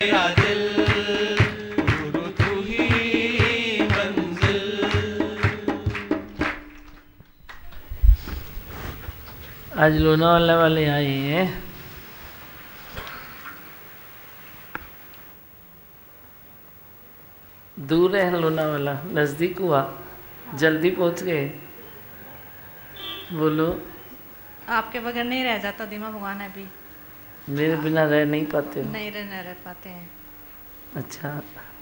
मेरा दिल गुरु तू ही मंजिल। आज लोनावाला वाले आए हैं। दूर है लोनावाला, नज़दीक हुआ, जल्दी पहुंच गए। बोलो। आपके बगैर नहीं रह जाता दिमा भगवान अभी। मेरे बिना रह नहीं पाते हो? नहीं रह पाते हैं। अच्छा।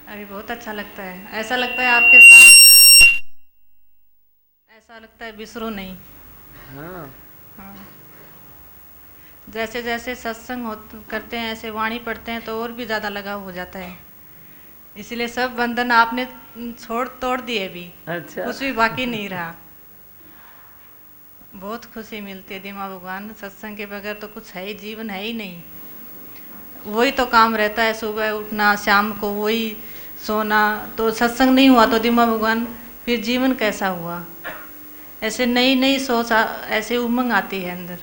अभी बहुत अच्छा लगता है, ऐसा लगता है आपके साथ, ऐसा लगता है बिसरो नहीं। हाँ। हाँ। जैसे जैसे सत्संग करते हैं, ऐसे वाणी पढ़ते हैं तो और भी ज़्यादा लगाव हो जाता है। इसलिए सब बंधन आपने तोड़ दिए अभी। अच्छा। कुछ भी बाकी नहीं रहा। बहुत खुशी मिलती है दिमा भगवान। सत्संग के बगैर तो कुछ है ही, जीवन है ही नहीं। वही तो काम रहता है, सुबह उठना, शाम को वही सोना। तो सत्संग नहीं हुआ तो दिमा भगवान फिर जीवन कैसा हुआ। ऐसे नई नई सोच ऐसे उमंग आती है अंदर।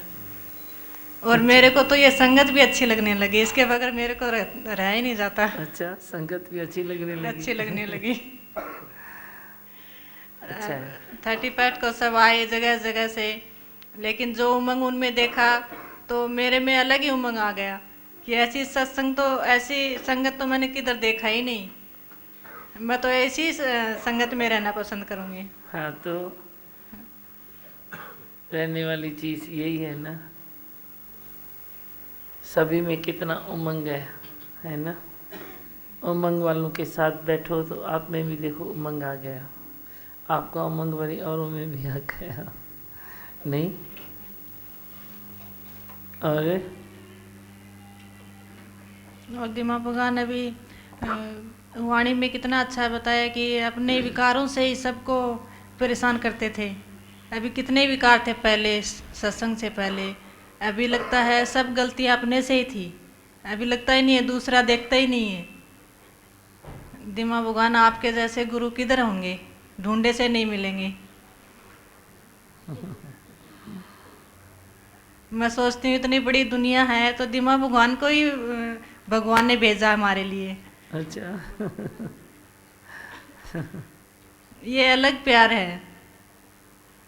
और अच्छा। मेरे को तो ये संगत भी अच्छी लगने लगी, इसके बगैर मेरे को रह ही नहीं जाता। अच्छा, संगत भी अच्छी लगने लगी। अच्छी लगने लगी। अच्छा है। 35 को सब आए जगह जगह से, लेकिन जो उमंग उनमें देखा तो मेरे में अलग ही उमंग आ गया कि ऐसी सत्संग तो, ऐसी संगत तो मैंने किधर देखा ही नहीं। मैं तो ऐसी संगत में रहना पसंद करूंगी। हाँ, तो रहने वाली चीज यही है ना। सभी में कितना उमंग है ना। उमंग वालों के साथ बैठो तो आप में भी देखो उमंग आ गया, आपका उमंग भरी औरों में भी आ गया। नहीं? और दिमाग भगवान ने भी वाणी में कितना अच्छा बताया कि अपने विकारों से ही सबको परेशान करते थे। अभी कितने विकार थे पहले, सत्संग से पहले। अभी लगता है सब गलतियां अपने से ही थी। अभी लगता ही नहीं है, दूसरा देखता ही नहीं है। दिमाग भगवान आपके जैसे गुरु किधर होंगे, ढूंढे से नहीं मिलेंगे। मैं सोचती हूँ इतनी बड़ी दुनिया है तो दिमाग भगवान को ही भगवान ने भेजा हमारे लिए। अच्छा। ये अलग प्यार है।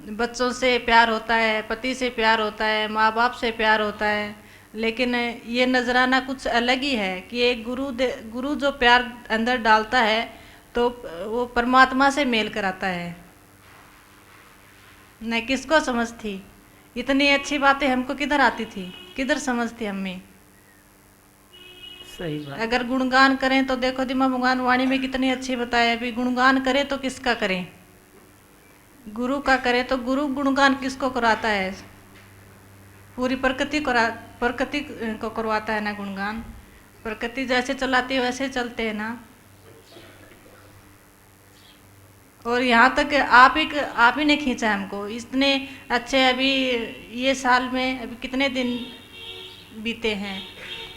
बच्चों से प्यार होता है, पति से प्यार होता है, माँ बाप से प्यार होता है, लेकिन ये नजराना कुछ अलग ही है कि एक गुरु जो प्यार अंदर डालता है तो वो परमात्मा से मेल कराता है। न किसको समझ थी, इतनी अच्छी बातें हमको किधर आती थी, किधर समझ थी हमें। सही बात। अगर गुणगान करें तो देखो दिमाग भगवान वाणी में कितनी अच्छी बताया। अभी गुणगान करें तो किसका करें, गुरु का करें तो गुरु गुणगान किसको कराता है, पूरी प्रकृति को करवाता है ना गुणगान। प्रकृति जैसे चलाती है वैसे चलते हैं ना। और यहाँ तक आप ही ने खींचा हमको इतने अच्छे। अभी ये साल में अभी कितने दिन बीते हैं,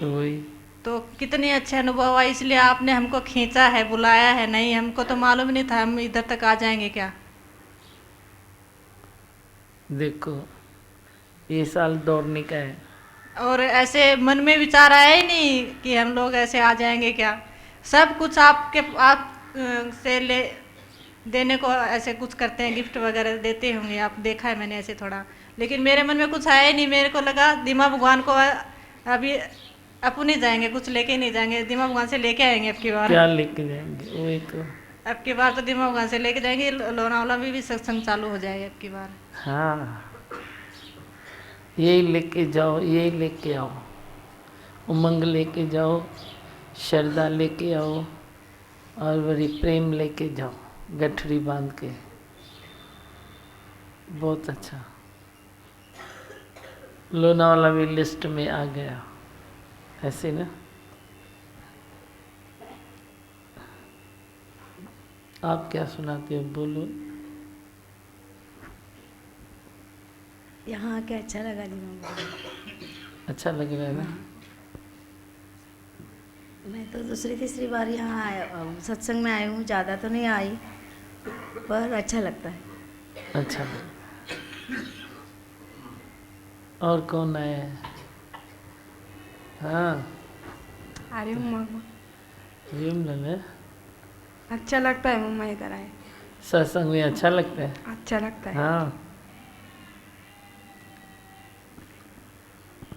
वही तो कितने अच्छे अनुभव आए, इसलिए आपने हमको खींचा है, बुलाया है। नहीं, हमको तो मालूम नहीं था हम इधर तक आ जाएंगे क्या। देखो, ये साल दौड़ने का है। और ऐसे मन में विचार आया ही नहीं कि हम लोग ऐसे आ जाएंगे क्या। सब कुछ आप से ले देने को ऐसे कुछ करते हैं, गिफ्ट वगैरह देते होंगे, आप देखा है मैंने ऐसे थोड़ा। लेकिन मेरे मन में कुछ आया ही नहीं। मेरे को लगा दिमाग भगवान को अभी अपने जाएंगे, कुछ लेके नहीं जाएंगे, दिमाग भगवान से लेके आएंगे। अब की बार क्या लेके जाएंगे? वही तो। अब की बार तो दिमाग भगवान से लेके जाएंगे। लोनावाला में भी सत्संग चालू हो जाएगा अब की बार। हाँ, यही लेके जाओ, यही लेके आओ। उमंग लेके जाओ, श्रद्धा लेके आओ, और बड़ी प्रेम लेके जाओ, गठरी बांध के। बहुत अच्छा। लोनावाला भी लिस्ट में आ गया, ऐसे ना। आप क्या सुनाते हो, बोलो। यहाँ आके अच्छा लगा जी मुझे। अच्छा लग रहा है ना? मैं तो दूसरी तीसरी बार यहाँ सत्संग में आई हूँ, ज़्यादा तो नहीं आई, पर अच्छा लगता है। अच्छा। और कौन आया है? हाँ, आ रही हूँ मामा। अच्छा लगता है मम्मा इधर आए, सत्संग में अच्छा लगता है। अच्छा लगता है। हाँ,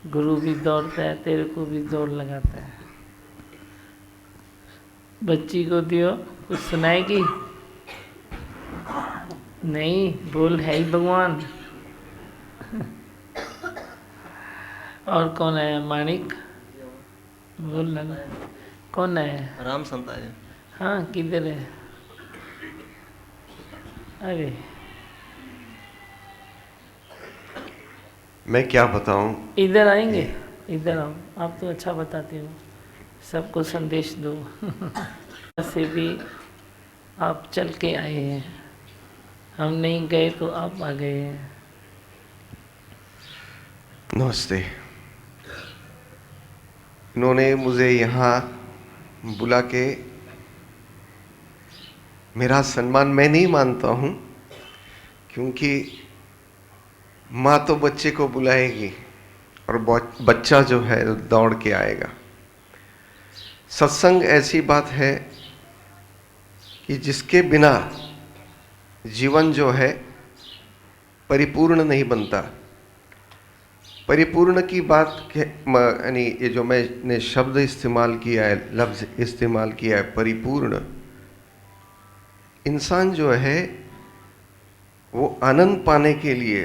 गुरु भी दौड़ता है, तेरे को भी दौड़ लगाता है। बच्ची को दियो, कुछ सुनाएगी? नहीं, बोल है ही भगवान। और कौन आया? माणिक, बोल ना। कौन आया? राम संत आए। हाँ, किधर है? अरे मैं क्या बताऊं? इधर आएंगे, इधर आओ। आप तो अच्छा बताते हो, सबको संदेश दो। से भी आप चल के आए हैं, हम नहीं गए तो आप आ गए हैं। नमस्ते। इन्होंने मुझे यहाँ बुला के, मेरा सम्मान मैं नहीं मानता हूँ, क्योंकि माँ तो बच्चे को बुलाएगी और बच्चा जो है दौड़ के आएगा। सत्संग ऐसी बात है कि जिसके बिना जीवन जो है परिपूर्ण नहीं बनता। परिपूर्ण की बात यानी ये जो मैंने शब्द इस्तेमाल किया है, लफ्ज इस्तेमाल किया है, परिपूर्ण, इंसान जो है वो आनंद पाने के लिए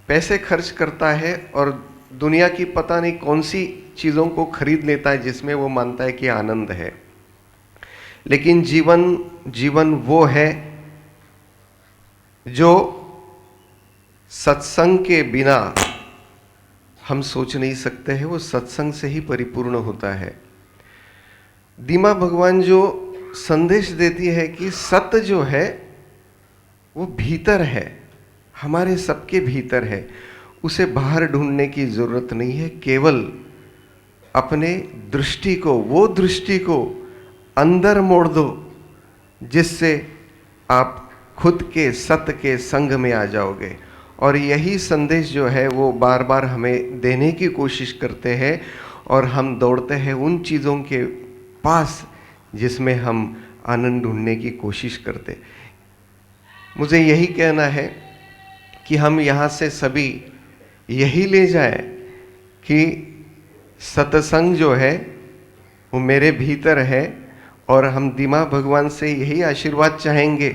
पैसे खर्च करता है और दुनिया की पता नहीं कौन सी चीज़ों को खरीद लेता है जिसमें वो मानता है कि आनंद है। लेकिन जीवन वो है जो सत्संग के बिना हम सोच नहीं सकते हैं, वो सत्संग से ही परिपूर्ण होता है। दीमा भगवान जो संदेश देती है कि सत्य जो है वो भीतर है, हमारे सबके भीतर है, उसे बाहर ढूंढने की जरूरत नहीं है। केवल अपने दृष्टि को, वो दृष्टि को अंदर मोड़ दो जिससे आप खुद के सत्य के संग में आ जाओगे। और यही संदेश जो है वो बार बार हमें देने की कोशिश करते हैं और हम दौड़ते हैं उन चीज़ों के पास जिसमें हम आनंद ढूंढने की कोशिश करते। मुझे यही कहना है कि हम यहाँ से सभी यही ले जाए कि सत्संग जो है वो मेरे भीतर है, और हम दीमा भगवान से यही आशीर्वाद चाहेंगे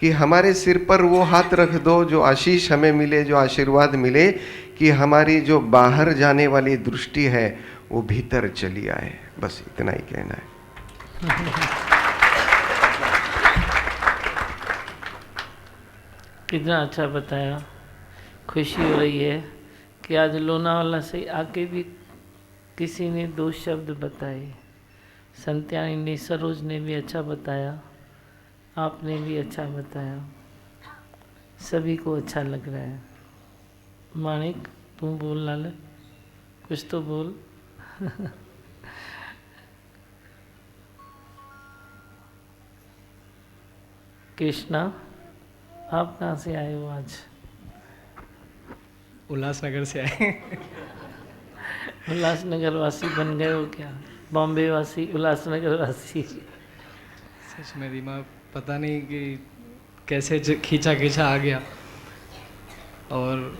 कि हमारे सिर पर वो हाथ रख दो जो आशीष हमें मिले, जो आशीर्वाद मिले, कि हमारी जो बाहर जाने वाली दृष्टि है वो भीतर चली आए। बस इतना ही कहना है। कितना अच्छा बताया, खुशी हो रही है कि आज लोनावाला से आके भी किसी ने 2 शब्द बताए। संत्यानी ने, सरोज ने भी अच्छा बताया, आपने भी अच्छा बताया, सभी को अच्छा लग रहा है। माणिक, तू बोल लाल, कुछ तो बोल। कृष्णा, आप कहाँ से आए हो आज? उल्लासनगर से आए। उल्लासनगर वासी बन गए हो क्या? बॉम्बे वासी, उल्लासनगर वासी। सच में दिमाग पता नहीं कि कैसे खींचा खींचा आ गया, और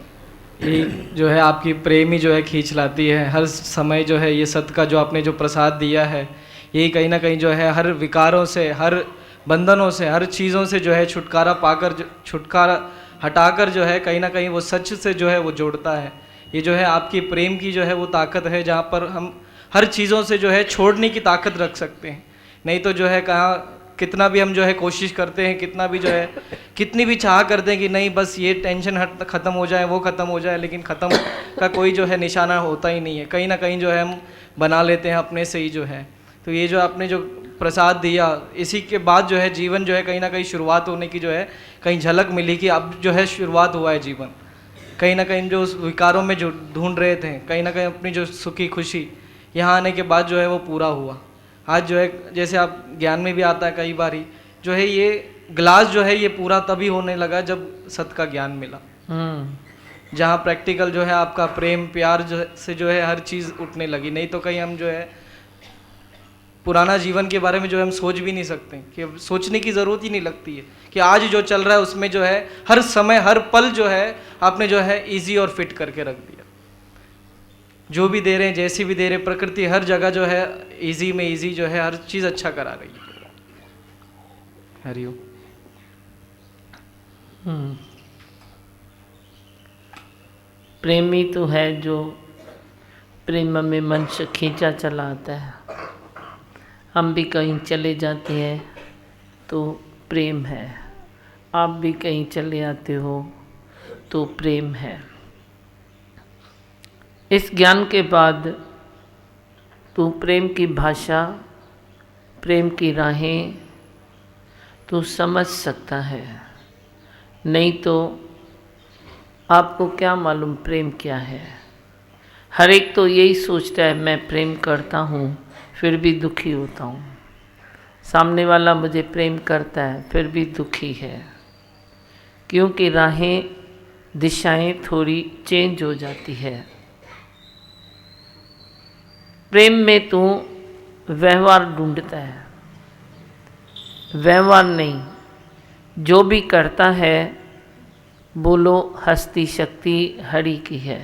ये जो है आपकी प्रेम ही जो है खींच लाती है हर समय। जो है ये सत्य का जो आपने जो प्रसाद दिया है, यही कहीं ना कहीं जो है हर विकारों से, हर बंधनों से, हर चीज़ों से जो है छुटकारा पाकर, छुटकारा हटाकर जो है कहीं ना कहीं वो सच से जो है वो जोड़ता है। ये जो है आपकी प्रेम की जो है वो ताकत है, जहाँ पर हम हर चीज़ों से जो है छोड़ने की ताकत रख सकते हैं। नहीं तो जो है कहाँ कितना भी हम जो है कोशिश करते हैं, कितना भी जो है कितनी भी चाह करते हैं कि नहीं बस ये टेंशन ख़त्म हो जाए, वो ख़त्म हो जाए, लेकिन ख़त्म का कोई जो है निशाना होता ही नहीं है। कहीं ना कहीं जो है हम बना लेते हैं अपने से ही जो है। तो ये जो आपने जो प्रसाद दिया, इसी के बाद जो है जीवन जो है कहीं ना कहीं शुरुआत होने की जो है कहीं झलक मिली कि अब जो है शुरुआत हुआ है जीवन। कहीं ना कहीं जो उस विकारों में जो ढूंढ रहे थे, कहीं ना कहीं अपनी जो सुखी खुशी यहाँ आने के बाद जो है वो पूरा हुआ। आज जो है जैसे आप ज्ञान में भी आता है कई बारी, जो है ये ग्लास जो है ये पूरा तभी होने लगा जब सत्य का ज्ञान मिला, जहाँ प्रैक्टिकल जो है आपका प्रेम प्यार जो से जो है हर चीज़ उठने लगी। नहीं तो कहीं हम जो है पुराना जीवन के बारे में जो है हम सोच भी नहीं सकते, कि अब सोचने की ज़रूरत ही नहीं लगती है कि आज जो चल रहा है उसमें जो है हर समय हर पल जो है आपने जो है इजी और फिट करके रख दिया। जो भी दे रहे हैं, जैसी भी दे रहे हैं, प्रकृति हर जगह जो है इजी में इजी जो है हर चीज़ अच्छा करा रही है। हरिओम। प्रेमी तो है जो प्रेम में मनुष्य खींचा चला आता है। हम भी कहीं चले जाते हैं तो प्रेम है, आप भी कहीं चले आते हो तो प्रेम है। इस ज्ञान के बाद तू प्रेम की भाषा, प्रेम की राहें तू समझ सकता है, नहीं तो आपको क्या मालूम प्रेम क्या है। हर एक तो यही सोचता है मैं प्रेम करता हूँ फिर भी दुखी होता हूँ, सामने वाला मुझे प्रेम करता है फिर भी दुखी है, क्योंकि राहें दिशाएं थोड़ी चेंज हो जाती है। प्रेम में तू व्यवहार ढूंढता है, व्यवहार नहीं, जो भी करता है बोलो हस्ती शक्ति हरि की है,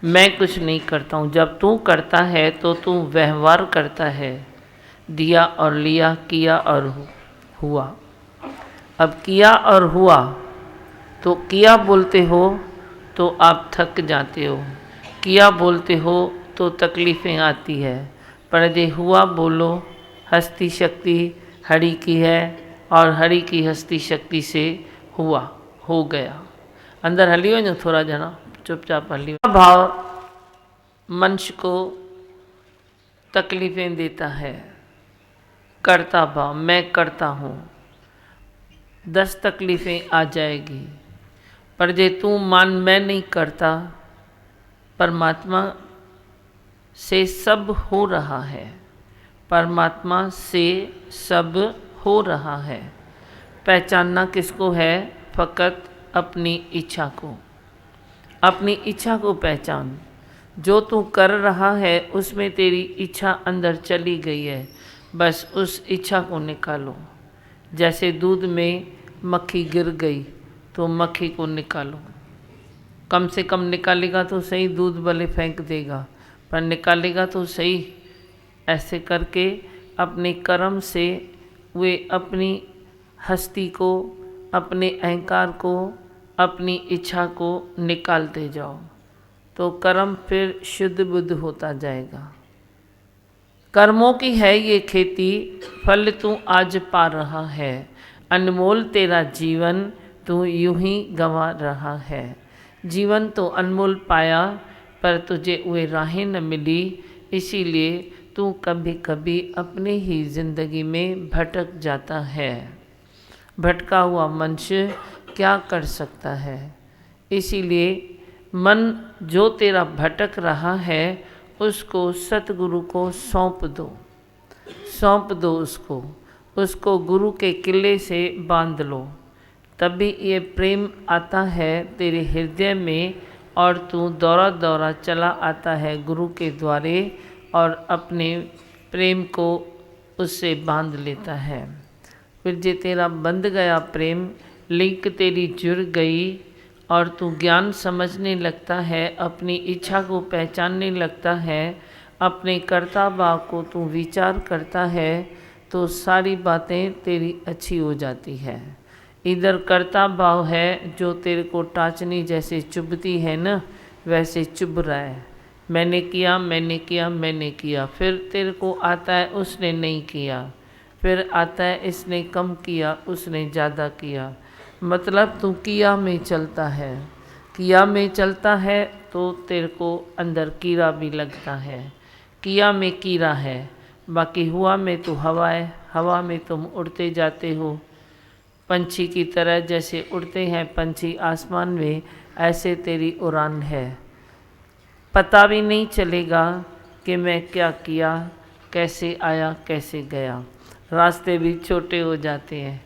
मैं कुछ नहीं करता हूँ। जब तू करता है तो तू व्यवहार करता है, दिया और लिया, किया और हुआ। अब किया और हुआ तो किया बोलते हो तो आप थक जाते हो, किया बोलते हो तो तकलीफ़ें आती है, पर जे हुआ बोलो हस्ती शक्ति हरि की है और हरि की हस्ती शक्ति से हुआ, हो गया। अंदर हली वञो थोड़ा जना, चुपचाप हली। भाव मनुष्य को तकलीफ़ें देता है, करता भाव, मैं करता हूँ, 10 तकलीफ़ें आ जाएगी, पर जे तू मान मैं नहीं करता, परमात्मा से सब हो रहा है, परमात्मा से सब हो रहा है। पहचानना किसको है? फ़कत अपनी इच्छा को, अपनी इच्छा को पहचान। जो तू कर रहा है उसमें तेरी इच्छा अंदर चली गई है, बस उस इच्छा को निकालो। जैसे दूध में मक्खी गिर गई तो मक्खी को निकालो, कम से कम निकालेगा तो सही, दूध भले फेंक देगा पर निकालेगा तो सही। ऐसे करके अपने कर्म से वे अपनी हस्ती को, अपने अहंकार को, अपनी इच्छा को निकालते जाओ तो कर्म फिर शुद्ध बुद्ध होता जाएगा। कर्मों की है ये खेती, फल तू आज पा रहा है, अनमोल तेरा जीवन तू यूं ही गंवा रहा है। जीवन तो अनमोल पाया पर तुझे वे राहें न मिली, इसीलिए तू कभी कभी अपने ही जिंदगी में भटक जाता है। भटका हुआ मनुष्य क्या कर सकता है? इसीलिए मन जो तेरा भटक रहा है उसको सतगुरु को सौंप दो, सौंप दो उसको गुरु के किले से बांध लो, तभी ये प्रेम आता है तेरे हृदय में और तू दौरा दौरा चला आता है गुरु के द्वारे और अपने प्रेम को उससे बांध लेता है। फिर जे तेरा बंध गया प्रेम, लिंक तेरी जुड़ गई और तू ज्ञान समझने लगता है, अपनी इच्छा को पहचानने लगता है, अपने कर्ता भाव को तू विचार करता है तो सारी बातें तेरी अच्छी हो जाती है। इधर कर्ता भाव है जो तेरे को टाचनी जैसे चुभती है ना, वैसे चुभ रहा है, मैंने किया मैंने किया मैंने किया। फिर तेरे को आता है उसने नहीं किया, फिर आता है इसने कम किया उसने ज़्यादा किया। मतलब तू किया में चलता है, किया में चलता है तो तेरे को अंदर कीड़ा भी लगता है। किया में कीड़ा है, बाकी हुआ में तो हवा है, हवा में तुम उड़ते जाते हो पंछी की तरह। जैसे उड़ते हैं पंछी आसमान में, ऐसे तेरी उड़ान है। पता भी नहीं चलेगा कि मैं क्या किया, कैसे आया कैसे गया। रास्ते भी छोटे हो जाते हैं,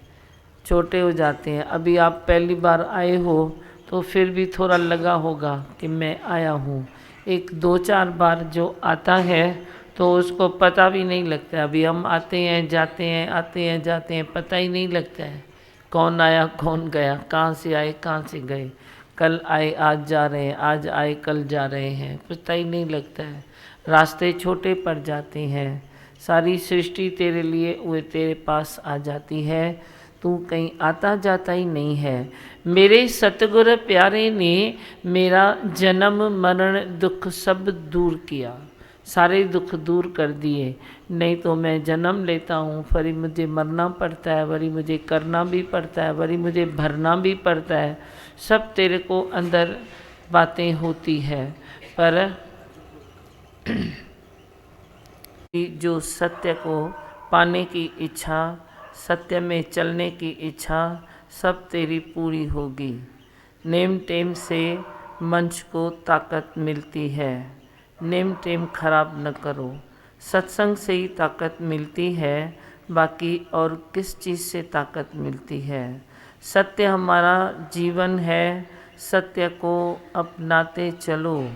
छोटे हो जाते हैं। अभी आप पहली बार आए हो तो फिर भी थोड़ा लगा होगा कि मैं आया हूँ। एक 2-4 बार जो आता है तो उसको पता भी नहीं लगता। अभी हम आते हैं जाते हैं, आते हैं जाते हैं, पता ही नहीं लगता है कौन आया कौन गया, कहाँ से आए कहाँ से गए, कल आए आज जा रहे हैं, आज आए कल जा रहे हैं, पता ही नहीं लगता है। रास्ते छोटे पड़ जाते हैं, सारी सृष्टि तेरे लिए वो तेरे पास आ जाती है, तू कहीं आता जाता ही नहीं है। मेरे सतगुर प्यारे ने मेरा जन्म मरण दुख सब दूर किया, सारे दुख दूर कर दिए। नहीं तो मैं जन्म लेता हूँ, फिर मुझे मरना पड़ता है, वरी मुझे करना भी पड़ता है, वरी मुझे भरना भी पड़ता है। सब तेरे को अंदर बातें होती है, पर जो सत्य को पाने की इच्छा, सत्य में चलने की इच्छा, सब तेरी पूरी होगी। नेम टेम से मंच को ताकत मिलती है, नेम टेम खराब न करो। सत्संग से ही ताकत मिलती है, बाकी और किस चीज़ से ताकत मिलती है। सत्य हमारा जीवन है, सत्य को अपनाते चलो।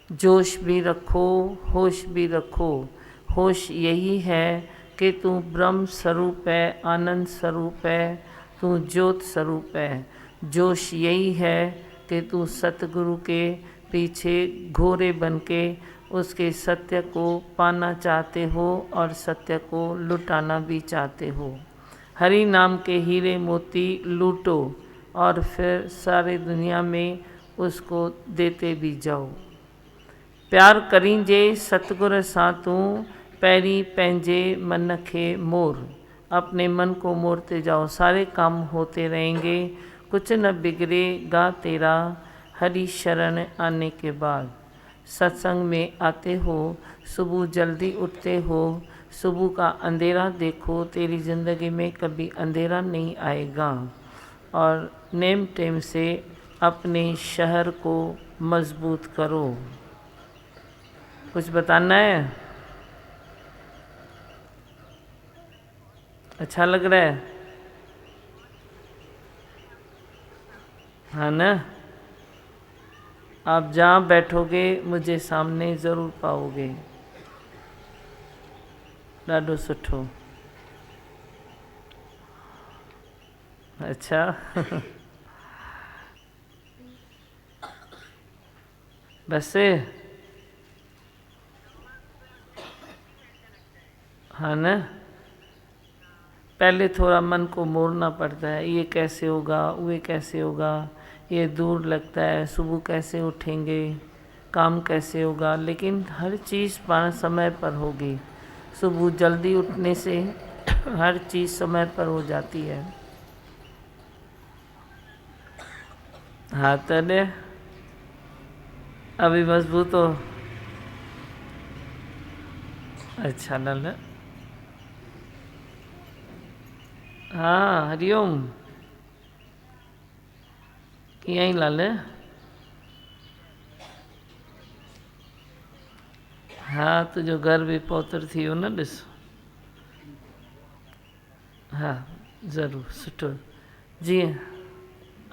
जोश भी रखो, होश भी रखो। होश यही है कि तू ब्रह्म स्वरूप है, आनंद स्वरूप है, तू ज्योत स्वरूप है। जोश यही है कि तू सतगुरु के पीछे घोड़े बन के उसके सत्य को पाना चाहते हो और सत्य को लुटाना भी चाहते हो। हरि नाम के हीरे मोती लूटो और फिर सारे दुनिया में उसको देते भी जाओ। प्यार करींजे सतगुर सां तू, पैरी पंहिंजे मन खे मोर। अपने मन को मोड़ते जाओ, सारे काम होते रहेंगे, कुछ न बिगड़ेगा तेरा हरि शरण आने के बाद। सत्संग में आते हो, सुबह जल्दी उठते हो, सुबह का अंधेरा देखो, तेरी ज़िंदगी में कभी अंधेरा नहीं आएगा। और नेम टेम से अपने शहर को मजबूत करो। कुछ बताना है? अच्छा लग रहा है? हाँ ना? आप जहाँ बैठोगे मुझे सामने ज़रूर पाओगे। ॾाढो सुठो। अच्छा बस हाँ ना? पहले थोड़ा मन को मोड़ना पड़ता है, ये कैसे होगा, वो कैसे होगा, ये दूर लगता है, सुबह कैसे उठेंगे, काम कैसे होगा, लेकिन हर चीज़ समय पर होगी। सुबह जल्दी उठने से हर चीज़ समय पर हो जाती है। हाँ तने अभी मजबूत हो। अच्छा लाल। हाँ हरिओम। कीअं ई लाल? हाँ तुझो घर भी पहुतर थी हो न ॾिस। हाँ ज़रूर सुठो जी।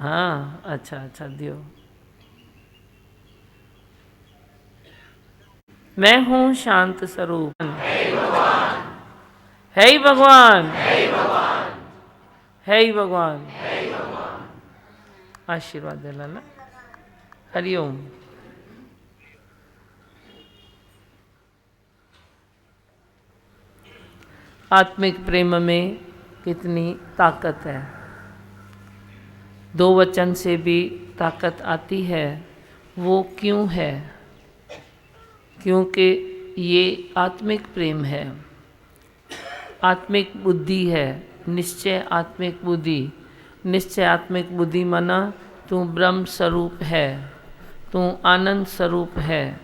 हाँ अच्छा अच्छा दियो। मैं हूँ शांत स्वरूप। है ही भगवान, है ही भगवान। आशीर्वाद है लाला। हरिओम। आत्मिक प्रेम में कितनी ताकत है। दो वचन से भी ताकत आती है। वो क्यों है? क्योंकि ये आत्मिक प्रेम है, आत्मिक बुद्धि है, निश्चय आत्मिक बुद्धि। निश्चय आत्मिक बुद्धि माना तू ब्रह्म स्वरूप है, तू आनंद स्वरूप है,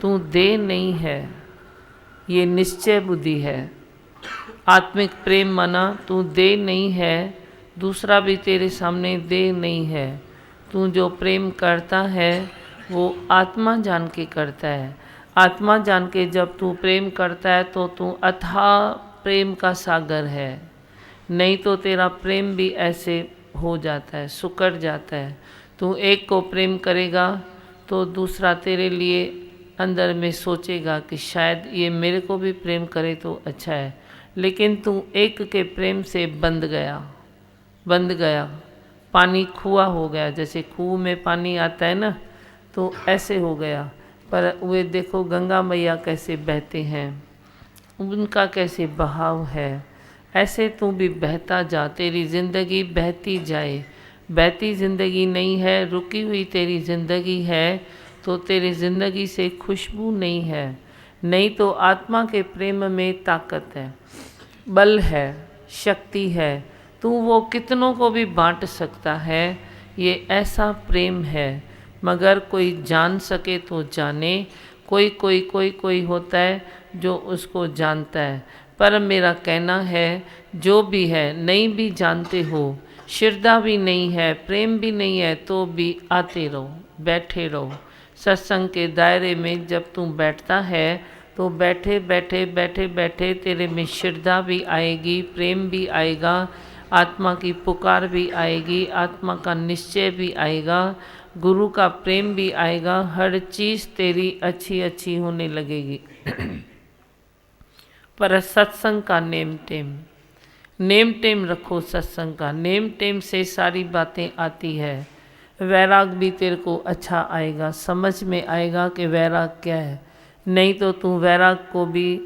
तू देह नहीं है, ये निश्चय बुद्धि है। आत्मिक प्रेम माना तू देह नहीं है, दूसरा भी तेरे सामने देह नहीं है। तू जो प्रेम करता है वो आत्मा जान के करता है। आत्मा जान के जब तू प्रेम करता है तो तू अथाह प्रेम का सागर है। नहीं तो तेरा प्रेम भी ऐसे हो जाता है, सुकड़ जाता है। तू एक को प्रेम करेगा तो दूसरा तेरे लिए अंदर में सोचेगा कि शायद ये मेरे को भी प्रेम करे तो अच्छा है, लेकिन तू एक के प्रेम से बंध गया, पानी कुआं हो गया। जैसे कुएं में पानी आता है ना, तो ऐसे हो गया। पर वे देखो गंगा मैया कैसे बहते हैं, उनका कैसे बहाव है, ऐसे तू भी बहता जा, तेरी ज़िंदगी बहती जाए। बहती ज़िंदगी नहीं है, रुकी हुई तेरी ज़िंदगी है, तो तेरी ज़िंदगी से खुशबू नहीं है। नहीं तो आत्मा के प्रेम में ताकत है, बल है, शक्ति है, तू वो कितनों को भी बांट सकता है। ये ऐसा प्रेम है, मगर कोई जान सके तो जाने, कोई होता है जो उसको जानता है। पर मेरा कहना है, जो भी है नहीं भी जानते हो, श्रद्धा भी नहीं है, प्रेम भी नहीं है, तो भी आते रहो, बैठे रहो। सत्संग के दायरे में जब तू बैठता है तो बैठे बैठे तेरे में श्रद्धा भी आएगी, प्रेम भी आएगा, आत्मा की पुकार भी आएगी, आत्मा का निश्चय भी आएगा, गुरु का प्रेम भी आएगा। हर चीज़ तेरी अच्छी होने लगेगी। पर सत्संग का नेम टेम रखो। सत्संग का नेम टेम से सारी बातें आती है। वैराग भी तेरे को अच्छा आएगा, समझ में आएगा कि वैराग क्या है। नहीं तो तू वैराग को भी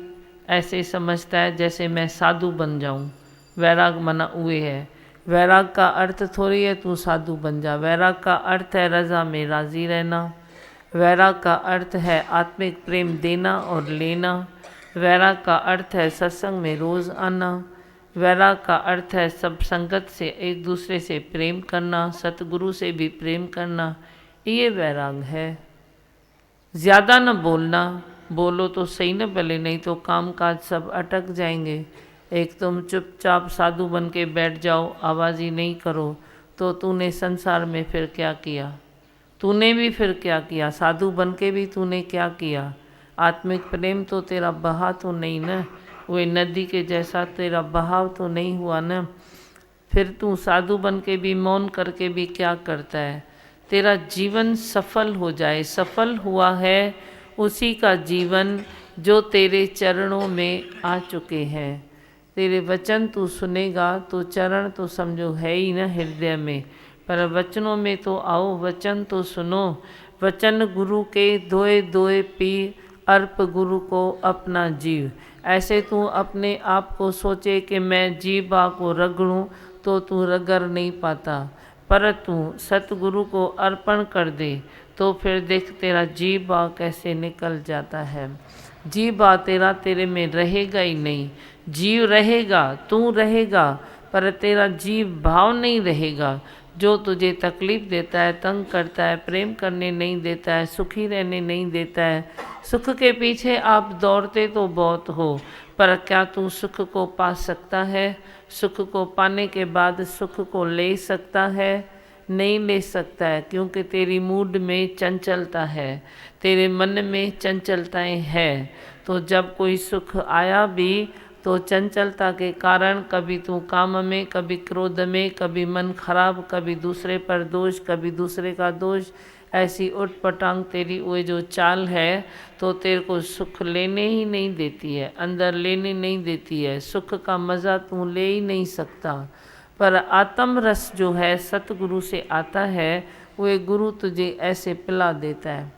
ऐसे समझता है जैसे मैं साधु बन जाऊं। वैराग मना हुए है। वैराग का अर्थ थोड़ी है तू साधु बन जा। वैराग का अर्थ है रज़ा में राज़ी रहना। वैराग का अर्थ है आत्मिक प्रेम देना और लेना। वैराग का अर्थ है सत्संग में रोज़ आना। वैराग का अर्थ है सब संगत से एक दूसरे से प्रेम करना, सतगुरु से भी प्रेम करना। ये वैराग है। ज़्यादा न बोलना, बोलो तो सही न भले, नहीं तो काम काज सब अटक जाएंगे। एक तुम चुपचाप साधु बन के बैठ जाओ, आवाज़ ही नहीं करो, तो तूने संसार में फिर क्या किया? तूने भी फिर क्या किया? साधु बन के भी तूने क्या किया? आत्मिक प्रेम तो तेरा बहा तो नहीं न, वे नदी के जैसा तेरा बहाव तो नहीं हुआ न। फिर तू साधु बन के भी मौन करके भी क्या करता है? तेरा जीवन सफल हो जाए। सफल हुआ है उसी का जीवन जो तेरे चरणों में आ चुके हैं। तेरे वचन तू सुनेगा तो चरण तो समझो है ही न हृदय में, पर वचनों में तो आओ, वचन तो सुनो। वचन गुरु के दोए दोए पी, अर्प गुरु को अपना जीव। ऐसे तू अपने आप को सोचे कि मैं जीवा को रगड़ूं, तो तू रगड़ नहीं पाता। पर तू सतगुरु को अर्पण कर दे तो फिर देख तेरा जीवा कैसे निकल जाता है। जीवा तेरा तेरे में रहेगा ही नहीं। जीव रहेगा, तू रहेगा, पर तेरा जीव भाव नहीं रहेगा। जो तुझे तकलीफ़ देता है, तंग करता है, प्रेम करने नहीं देता है, सुखी रहने नहीं देता है। सुख के पीछे आप दौड़ते तो बहुत हो, पर क्या तू सुख को पा सकता है? सुख को पाने के बाद सुख को ले सकता है? नहीं ले सकता है, क्योंकि तेरी मूड में चंचलता है, तेरे मन में चंचलताएं हैं। तो जब कोई सुख आया भी तो चंचलता के कारण कभी तू काम में, कभी क्रोध में, कभी मन खराब, कभी दूसरे पर दोष, कभी दूसरे का दोष, ऐसी उटपटांग तेरी वो जो चाल है, तो तेरे को सुख लेने ही नहीं देती है, अंदर लेने नहीं देती है। सुख का मज़ा तू ले ही नहीं सकता। पर आत्म रस जो है सतगुरु से आता है, वो गुरु तुझे ऐसे पिला देता है।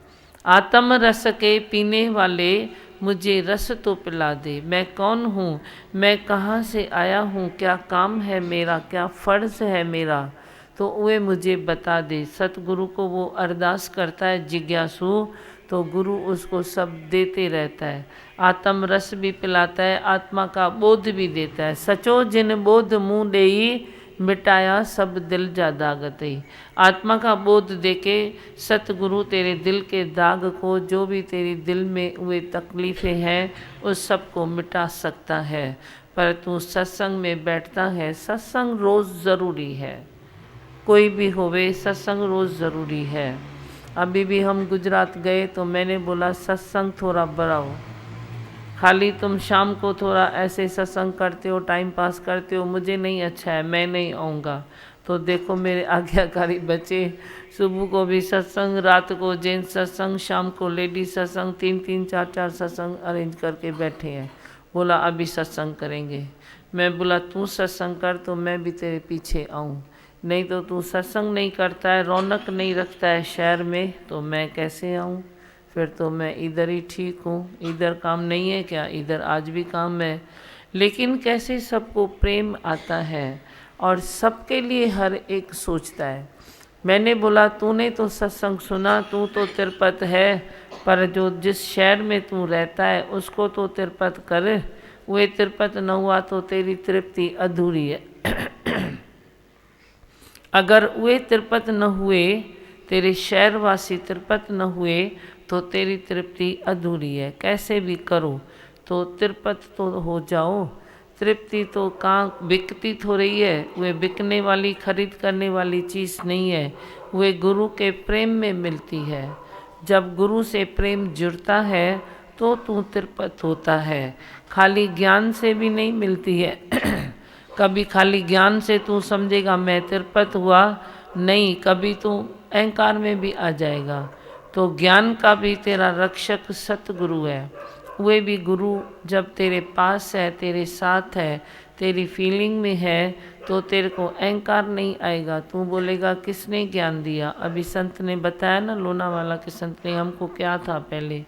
आत्म रस के पीने वाले मुझे रस तो पिला दे। मैं कौन हूँ, मैं कहाँ से आया हूँ, क्या काम है मेरा, क्या फ़र्ज़ है मेरा, तो वे मुझे बता दे। सतगुरु को वो अरदास करता है जिज्ञासु, तो गुरु उसको सब देते रहता है। आत्म रस भी पिलाता है, आत्मा का बोध भी देता है। सचो जिन बोध मुँह देई, मिटाया सब दिल जा दागतई। आत्मा का बोध देके सतगुरु तेरे दिल के दाग को, जो भी तेरी दिल में हुए तकलीफ़ें हैं, उस सब को मिटा सकता है। पर तू सत्संग में बैठता है। सत्संग रोज़ ज़रूरी है, कोई भी होवे, सत्संग रोज़ ज़रूरी है। अभी भी हम गुजरात गए तो मैंने बोला सत्संग थोड़ा बढ़ाओ। खाली तुम शाम को थोड़ा ऐसे सत्संग करते हो, टाइम पास करते हो, मुझे नहीं अच्छा है, मैं नहीं आऊँगा। तो देखो मेरे आज्ञाकारी बच्चे, सुबह को भी सत्संग, रात को जेंट्स सत्संग, शाम को लेडीज सत्संग, 3-3, 4-4 सत्संग अरेंज करके बैठे हैं। बोला अभी सत्संग करेंगे। मैं बोला तू सत्संग कर तो मैं भी तेरे पीछे आऊँ, नहीं तो तू सत्संग नहीं करता है, रौनक नहीं रखता है शहर में, तो मैं कैसे आऊँ? फिर तो मैं इधर ही ठीक हूँ। इधर काम नहीं है क्या? इधर आज भी काम है। लेकिन कैसे सबको प्रेम आता है और सबके लिए हर एक सोचता है। मैंने बोला तूने तो सत्संग सुना, तू तो तिरुपत है, पर जो जिस शहर में तू रहता है उसको तो तिरुपत कर। वे तिरुपत न हुआ तो तेरी तृप्ति अधूरी है। अगर वे तिरुपत न हुए, तेरे शहरवासी तिरुपत न हुए, तो तेरी तृप्ति अधूरी है। कैसे भी करो तो तिरुपत तो हो जाओ। तृप्ति तो कहाँ बिकती तो रही है, वे बिकने वाली खरीद करने वाली चीज़ नहीं है, वे गुरु के प्रेम में मिलती है। जब गुरु से प्रेम जुड़ता है तो तू तिरुपत होता है, खाली ज्ञान से भी नहीं मिलती है। कभी खाली ज्ञान से तू समझेगा मैं तिरुपत हुआ, नहीं, कभी तू अहंकार में भी आ जाएगा। तो ज्ञान का भी तेरा रक्षक सतगुरु है। वे भी गुरु जब तेरे पास है, तेरे साथ है, तेरी फीलिंग में है, तो तेरे को अहंकार नहीं आएगा। तू बोलेगा किसने ज्ञान दिया? अभी संत ने बताया ना, लोनावाला के संत ने, हमको क्या था पहले।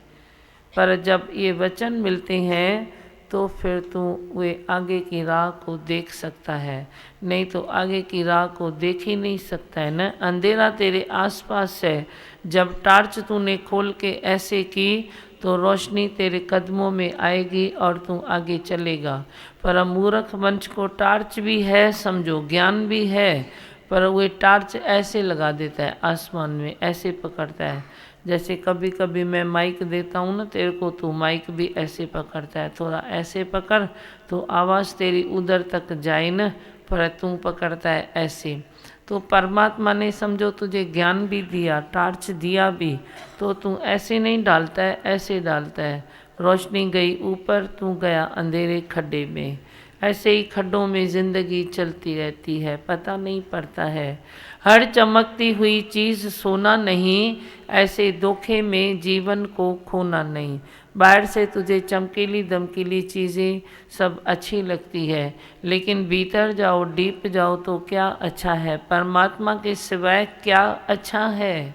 पर जब ये वचन मिलते हैं तो फिर तू वे आगे की राह को देख सकता है, नहीं तो आगे की राह को देख ही नहीं सकता है ना। अंधेरा तेरे आसपास है, जब टार्च तूने खोल के ऐसे की तो रोशनी तेरे कदमों में आएगी और तू आगे चलेगा। पर मूर्ख मंच को टार्च भी है समझो, ज्ञान भी है, पर वे टार्च ऐसे लगा देता है आसमान में, ऐसे पकड़ता है। जैसे कभी कभी मैं माइक देता हूँ ना तेरे को, तो माइक भी ऐसे पकड़ता है, थोड़ा ऐसे पकड़ तो आवाज़ तेरी उधर तक जाए न, पर तू पकड़ता है ऐसे। तो परमात्मा ने समझो तुझे ज्ञान भी दिया, टार्च दिया भी, तो तू ऐसे नहीं डालता है, ऐसे डालता है। रोशनी गई ऊपर, तू गया अंधेरे खड्डे में। ऐसे ही खड्डों में ज़िंदगी चलती रहती है, पता नहीं पड़ता है। हर चमकती हुई चीज़ सोना नहीं, ऐसे धोखे में जीवन को खोना नहीं। बाहर से तुझे चमकीली दमकीली चीज़ें सब अच्छी लगती है, लेकिन भीतर जाओ, डीप जाओ तो क्या अच्छा है? परमात्मा के सिवाय क्या अच्छा है?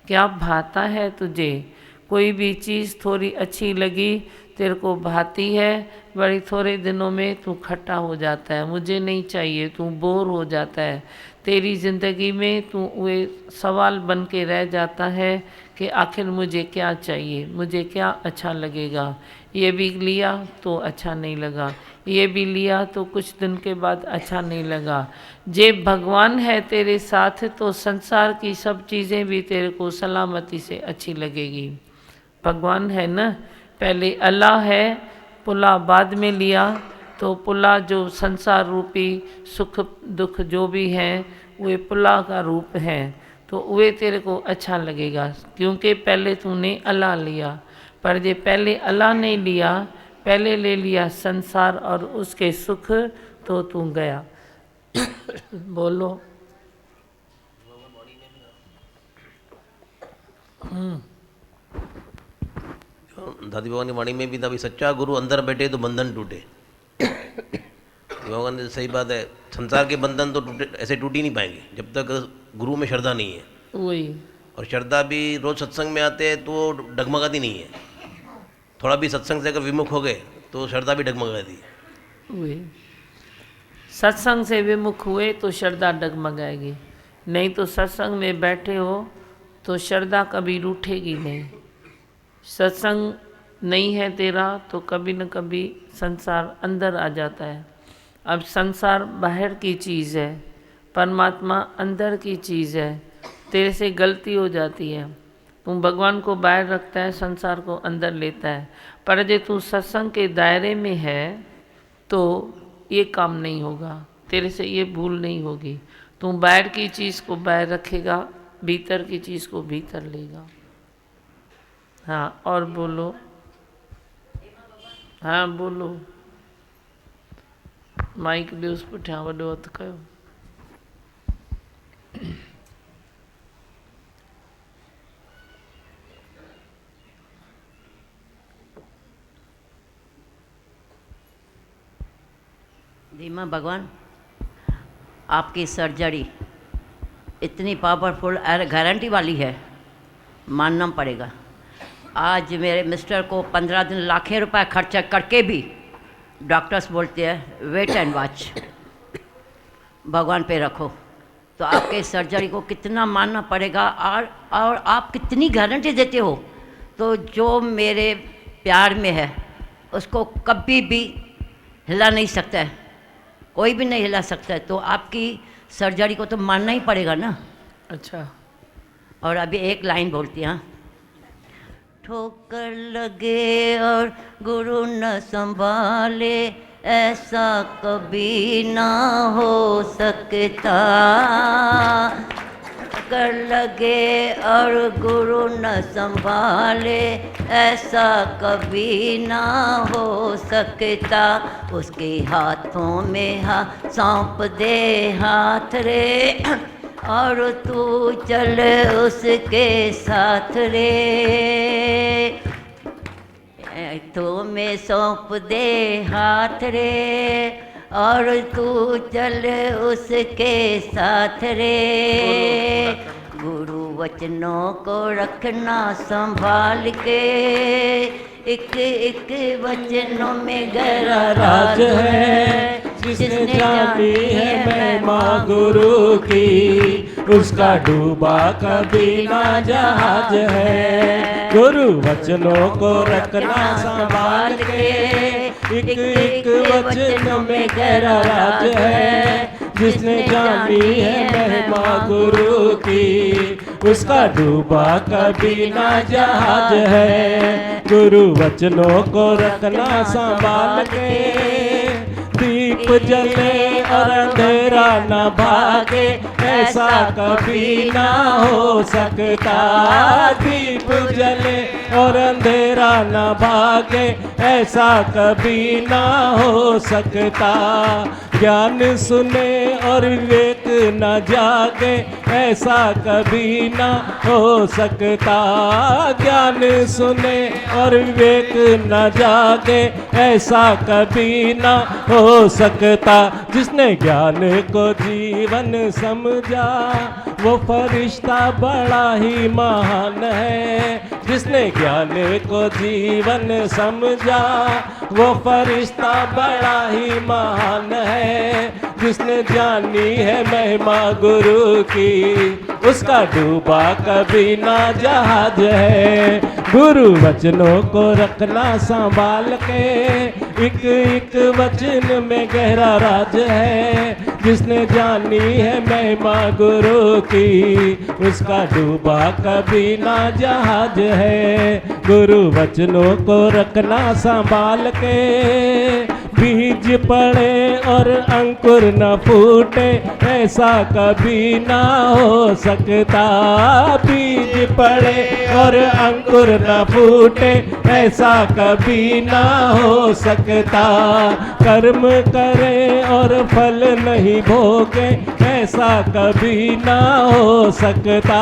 क्या भाता है तुझे? कोई भी चीज़ थोड़ी अच्छी लगी, तेरे को भाती है, बड़ी थोड़े दिनों में तू खट्टा हो जाता है, मुझे नहीं चाहिए, तू बोर हो जाता है। तेरी ज़िंदगी में तू वे सवाल बन के रह जाता है कि आखिर मुझे क्या चाहिए, मुझे क्या अच्छा लगेगा। ये भी लिया तो अच्छा नहीं लगा, ये भी लिया तो कुछ दिन के बाद अच्छा नहीं लगा। जे भगवान है तेरे साथ तो संसार की सब चीज़ें भी तेरे को सलामती से अच्छी लगेगी। भगवान है ना, पहले अल्लाह है, पुला बाद में लिया, तो पुला जो संसार रूपी सुख दुख जो भी हैं वे पुला का रूप हैं, तो वे तेरे को अच्छा लगेगा, क्योंकि पहले तूने अल्लाह लिया। पर जे पहले अल्लाह नहीं लिया, पहले ले लिया संसार और उसके सुख, तो तू गया। बोलो। दादी भगवान की वाणी में भी था, भी सच्चा गुरु अंदर बैठे तो बंधन टूटे। भगवान ने सही बात है, संसार के बंधन तो टूटे, ऐसे टूट ही नहीं पाएंगे जब तक गुरु में श्रद्धा नहीं है। वही, और श्रद्धा भी रोज सत्संग में आते हैं तो डगमगाती नहीं है, थोड़ा भी सत्संग से अगर विमुख हो गए तो श्रद्धा भी डगमगाती है। वही, सत्संग से विमुख हुए तो श्रद्धा डगमगाएगी, नहीं तो सत्संग में बैठे हो तो श्रद्धा कभी रूठेगी नहीं। सत्संग नहीं है तेरा तो कभी न कभी संसार अंदर आ जाता है। अब संसार बाहर की चीज़ है, परमात्मा अंदर की चीज़ है। तेरे से गलती हो जाती है, तू भगवान को बाहर रखता है, संसार को अंदर लेता है। पर जे तू सत्संग के दायरे में है तो ये काम नहीं होगा, तेरे से ये भूल नहीं होगी। तू बाहर की चीज़ को बाहर रखेगा, भीतर की चीज़ को भीतर लेगा। हाँ, और बोलो। हाँ बोलो, माइक भी उस पर ठा वॾो हथु कयो। दीमा भगवान, आपकी सर्जरी इतनी पावरफुल और गारंटी वाली है, मानना पड़ेगा। आज मेरे मिस्टर को 15 दिन लाखें रुपए खर्चा करके भी डॉक्टर्स बोलते हैं वेट एंड वॉच, भगवान पे रखो। तो आपके सर्जरी को कितना मानना पड़ेगा, और आप कितनी गारंटी देते हो। तो जो मेरे प्यार में है उसको कभी भी हिला नहीं सकता है, कोई भी नहीं हिला सकता है। तो आपकी सर्जरी को तो मानना ही पड़ेगा ना। अच्छा, और अभी एक लाइन बोलती हैं, ठोकर लगे और गुरु न संभाले, ऐसा कभी ना हो सकता। ठोकर लगे और गुरु न संभाले, ऐसा कभी ना हो सकता। उसके हाथों में सौंप दे हाथ रे, और तू चल उसके साथ रे। तो में सौंप दे हाथ रे, और तू चल उसके साथ रे। गुरु वचनों को रखना संभाल के, एक एक वचनों में गहरा राज है। जिसने जानी है महिमा गुरु की, उसका डूबा कभी ना जहाज है। गुरु वचनों को रखना संभाल के, एक एक वचनों में गहरा राज है। जिसने जानी है महिमा गुरु की, उसका डूबा कभी ना जहाज है। गुरु वचनों को रखना संभाल के, दीप जले और अंधेरा न भागे, ऐसा कभी ना हो सकता। दीप जले और अंधेरा न भागे, ऐसा कभी ना हो सकता। ज्ञान सुने और विवेक न जागे, ऐसा कभी ना हो सकता। ज्ञान सुने और विवेक न जागे, ऐसा कभी ना हो सकता। जिसने ज्ञान को जीवन समझा, वो फरिश्ता बड़ा ही महान है। जिसने ज्ञान को जीवन समझा, वो फरिश्ता बड़ा ही महान है। जिसने जानी है महिमा गुरु की, उसका डूबा कभी ना जहाज है। गुरु वचनों को रखना संभाल के, एक एक वचन में गहरा राज है। जिसने जानी है महिमा गुरु की, उसका डूबा कभी ना जहाज है। गुरु वचनों को रखना संभाल के, बीज पड़े और अंकुर न फूटे, ऐसा कभी ना हो सकता। बीज पड़े और अंकुर न फूटे, ऐसा कभी ना हो सकता। कर्म करे और फल नहीं भोगे, ऐसा कभी ना हो सकता।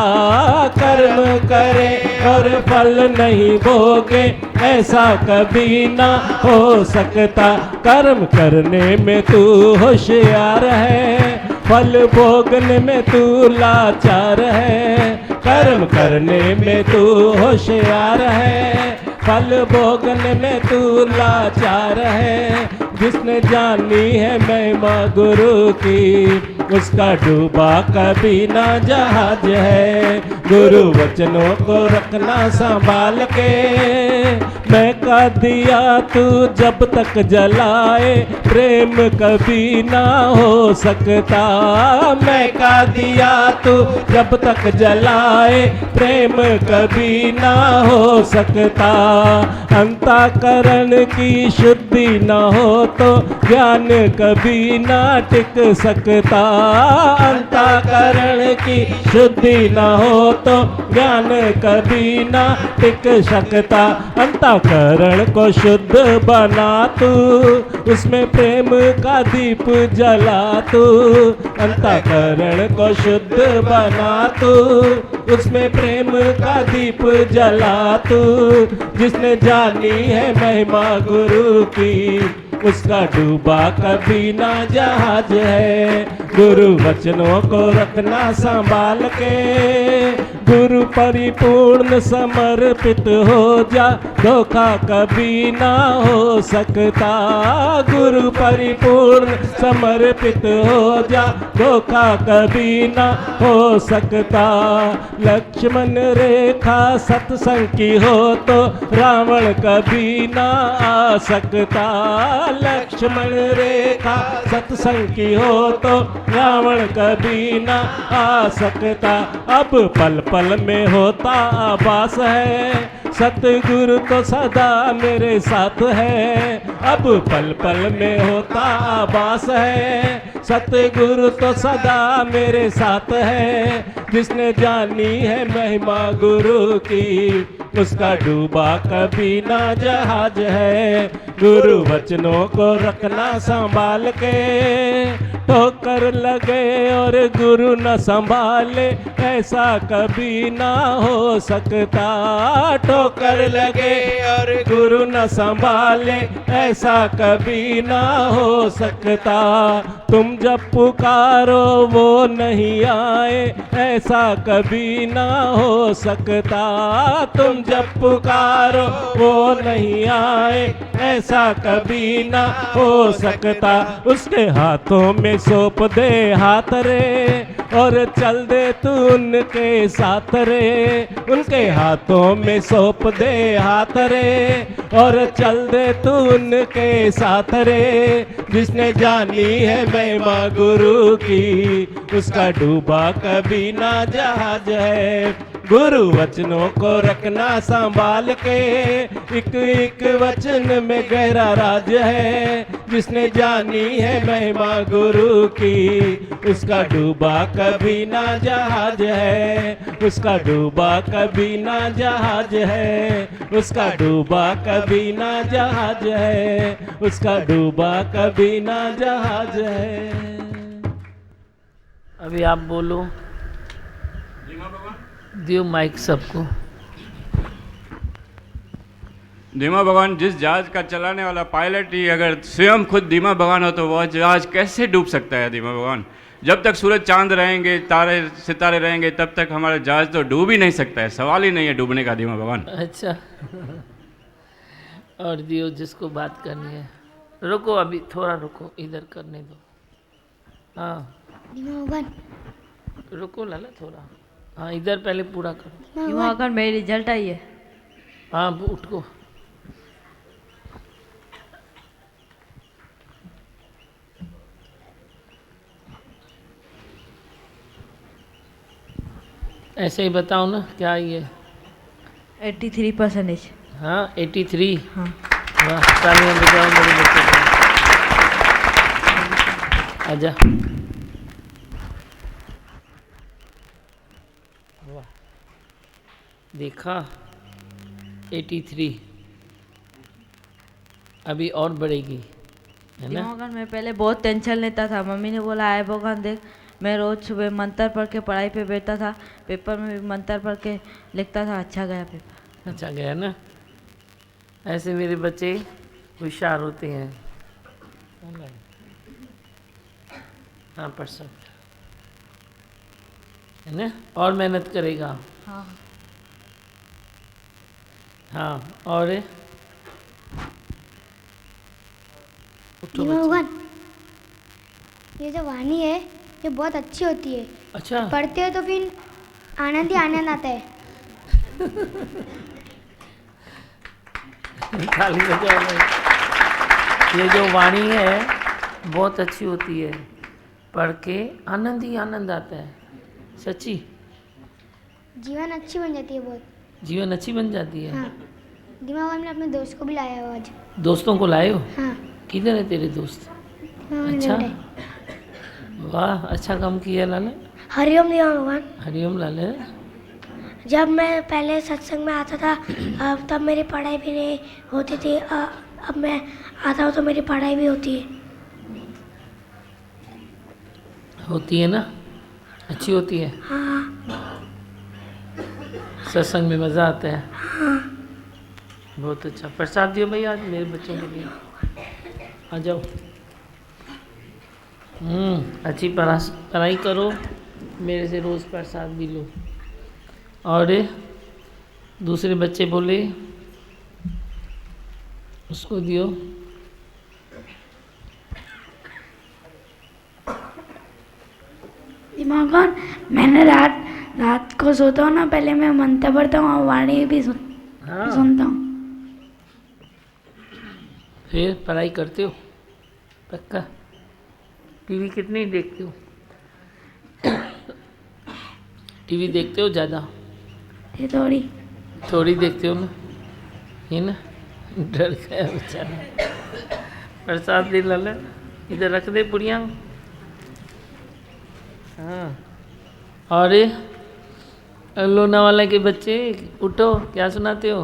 कर्म करे और फल नहीं भोगे, ऐसा कभी ना हो सकता। कर्म करने में तू होशियार है, फल भोगने में तू लाचार है। कर्म करने में तू होशियार है, फल भोगने में तू लाचार है। जिसने जानी है महिमा गुरु की, उसका डूबा कभी ना जहाज है। गुरु वचनों को रखना संभाल के, मैं का दिया तू जब तक जलाए, प्रेम कभी ना हो सकता। मैं का दिया तू जब तक जलाए, प्रेम कभी ना हो सकता। अंतःकरण की शुद्धि न हो तो ज्ञान कभी ना टिक सकता। अंतःकरण की शुद्धि न हो तो ज्ञान कभी ना टिक सकता। अंतःकरण को शुद्ध बना तू, उसमें प्रेम का दीप जला तू। अंतःकरण को शुद्ध बना तू, उसमें प्रेम का दीप जला तू। जिसने जानी है महिमा गुरु की, उसका डूबा कभी ना जहाज है। गुरु वचनों को रखना संभाल के, गुरु परिपूर्ण समर्पित हो जा, धोखा कभी ना हो सकता। गुरु परिपूर्ण समर्पित हो जा, धोखा कभी ना हो सकता। लक्ष्मण रेखा सत्संग की हो तो रावण कभी ना आ सकता। लक्ष्मण रेखा सत्संग की हो तो रावण कभी ना आ सकता। अब पल पल में होता आभास है, सतगुरु तो सदा मेरे साथ है। अब पल पल में होता आभास है, सतगुरु तो सदा मेरे साथ है। जिसने जानी है महिमा गुरु की, उसका डूबा कभी ना जहाज है। गुरु वचनों को रखना संभाल के, ठोकर लगे और गुरु न संभाले, ऐसा कभी ना हो सकता। ठोकर लगे और गुरु न संभाले, ऐसा कभी ना हो सकता। तुम जब पुकारो वो नहीं आए, ऐसा कभी ना हो सकता। तुम जब पुकारो वो नहीं आए, ऐसा कभी ना हो सकता। उसके हाथों में सौंप दे हाथ रे, और चल दे तू उनके साथ रे। उनके हाथों में सौंप दे हाथ रे, और चल दे तू उनके साथ रे। जिसने जानी है महिमा गुरु की, उसका डूबा कभी ना जहाज है। गुरु वचनों को रखना संभाल के, एक एक वचन में गहरा राज है। जिसने जानी है महिमा गुरु की, उसका डूबा कभी ना जहाज है। उसका डूबा कभी ना जहाज है। उसका डूबा कभी ना जहाज है। उसका डूबा कभी ना जहाज है। अभी आप बोलो, दियो माइक सबको। धीमा भगवान, जिस जहाज का चलाने वाला पायलट ही अगर स्वयं खुद धीमा भगवान हो तो वह जहाज कैसे डूब सकता है? धीमा भगवान, जब तक सूरज चांद रहेंगे, तारे सितारे रहेंगे, तब तक हमारा जहाज तो डूब ही नहीं सकता है। सवाल ही नहीं है डूबने का धीमा भगवान। अच्छा और दियो जिसको बात करनी है। रुको, अभी थोड़ा रुको, इधर करने दो। हाँ धीमा भगवान, रुको लाला थोड़ा। हाँ इधर पहले पूरा करो। धीमा भगवान, मेरी रिजल्ट आई है। हाँ उठ को। ऐसे ही बताओ ना क्या आई है। 83%। हाँ 83। हाँ वाह, तालियां बजाओ मेरे बच्चे को। आजा। वाह, देखा 83। अभी और बढ़ेगी, है ना? भगवान, मैं पहले बहुत टेंशन लेता था। मम्मी ने बोला आए भगवान देख, मैं रोज सुबह मंत्र पढ़ के पढ़ाई पे बैठता था, पेपर में भी मंत्र पढ़ के लिखता था। अच्छा गया पेपर। अच्छा गया ना? ऐसे मेरे बच्चे होशियार होते हैं। हाँ परसेंट, है ना? और मेहनत करेगा। हाँ हाँ और धीमा भगवान, ये जो वाणी है ये बहुत अच्छी होती है। अच्छा, पढ़ते हो तो फिर आनंद ही आनंद आता है। ताली बजाओ भाई। ये जो वाणी है बहुत अच्छी होती है, पढ़ के आनंद ही आनंद आता है। सच्ची जीवन अच्छी बन जाती है बहुत। जीवन अच्छी बन जाती है। हाँ, धीमा भगवान, मैं अपने दोस्त को भी लाया हूँ आज। दोस्तों को लाए हो? हाँ किधर है तेरे दोस्त? हाँ, अच्छा, मिल रहे। वाह, अच्छा काम किया लाला। हरिओम धीमा भगवान। हरिओम लाला। जब मैं पहले सत्संग में आता था तब मेरी पढ़ाई भी नहीं होती थी। अब मैं आता हूँ तो मेरी पढ़ाई भी होती है। होती है ना? अच्छी होती है। हाँ सत्संग में मज़ा आता है। हाँ। बहुत अच्छा। प्रसाद दियो भैया आज मेरे बच्चों के लिए। आ जाओ। अच्छी पढ़ाई करो, मेरे से रोज़ प्रसाद भी लो। और दूसरे बच्चे बोले उसको दियो। दिमाग मैंने रात को सोता हूँ ना, पहले मैं मंत्र पढ़ता हूँ और वाणी भी सुनता हूँ। फिर पढ़ाई करते हो पक्का? टीवी कितनी देखते हो? टीवी देखते हो ज़्यादा? ये थोड़ी देखते हो ना, ये ना डर गया बेचारा। प्रसाद दे लाला, इधर रख दे पुड़िया। हाँ, और लोनावाला के बच्चे उठो, क्या सुनाते हो?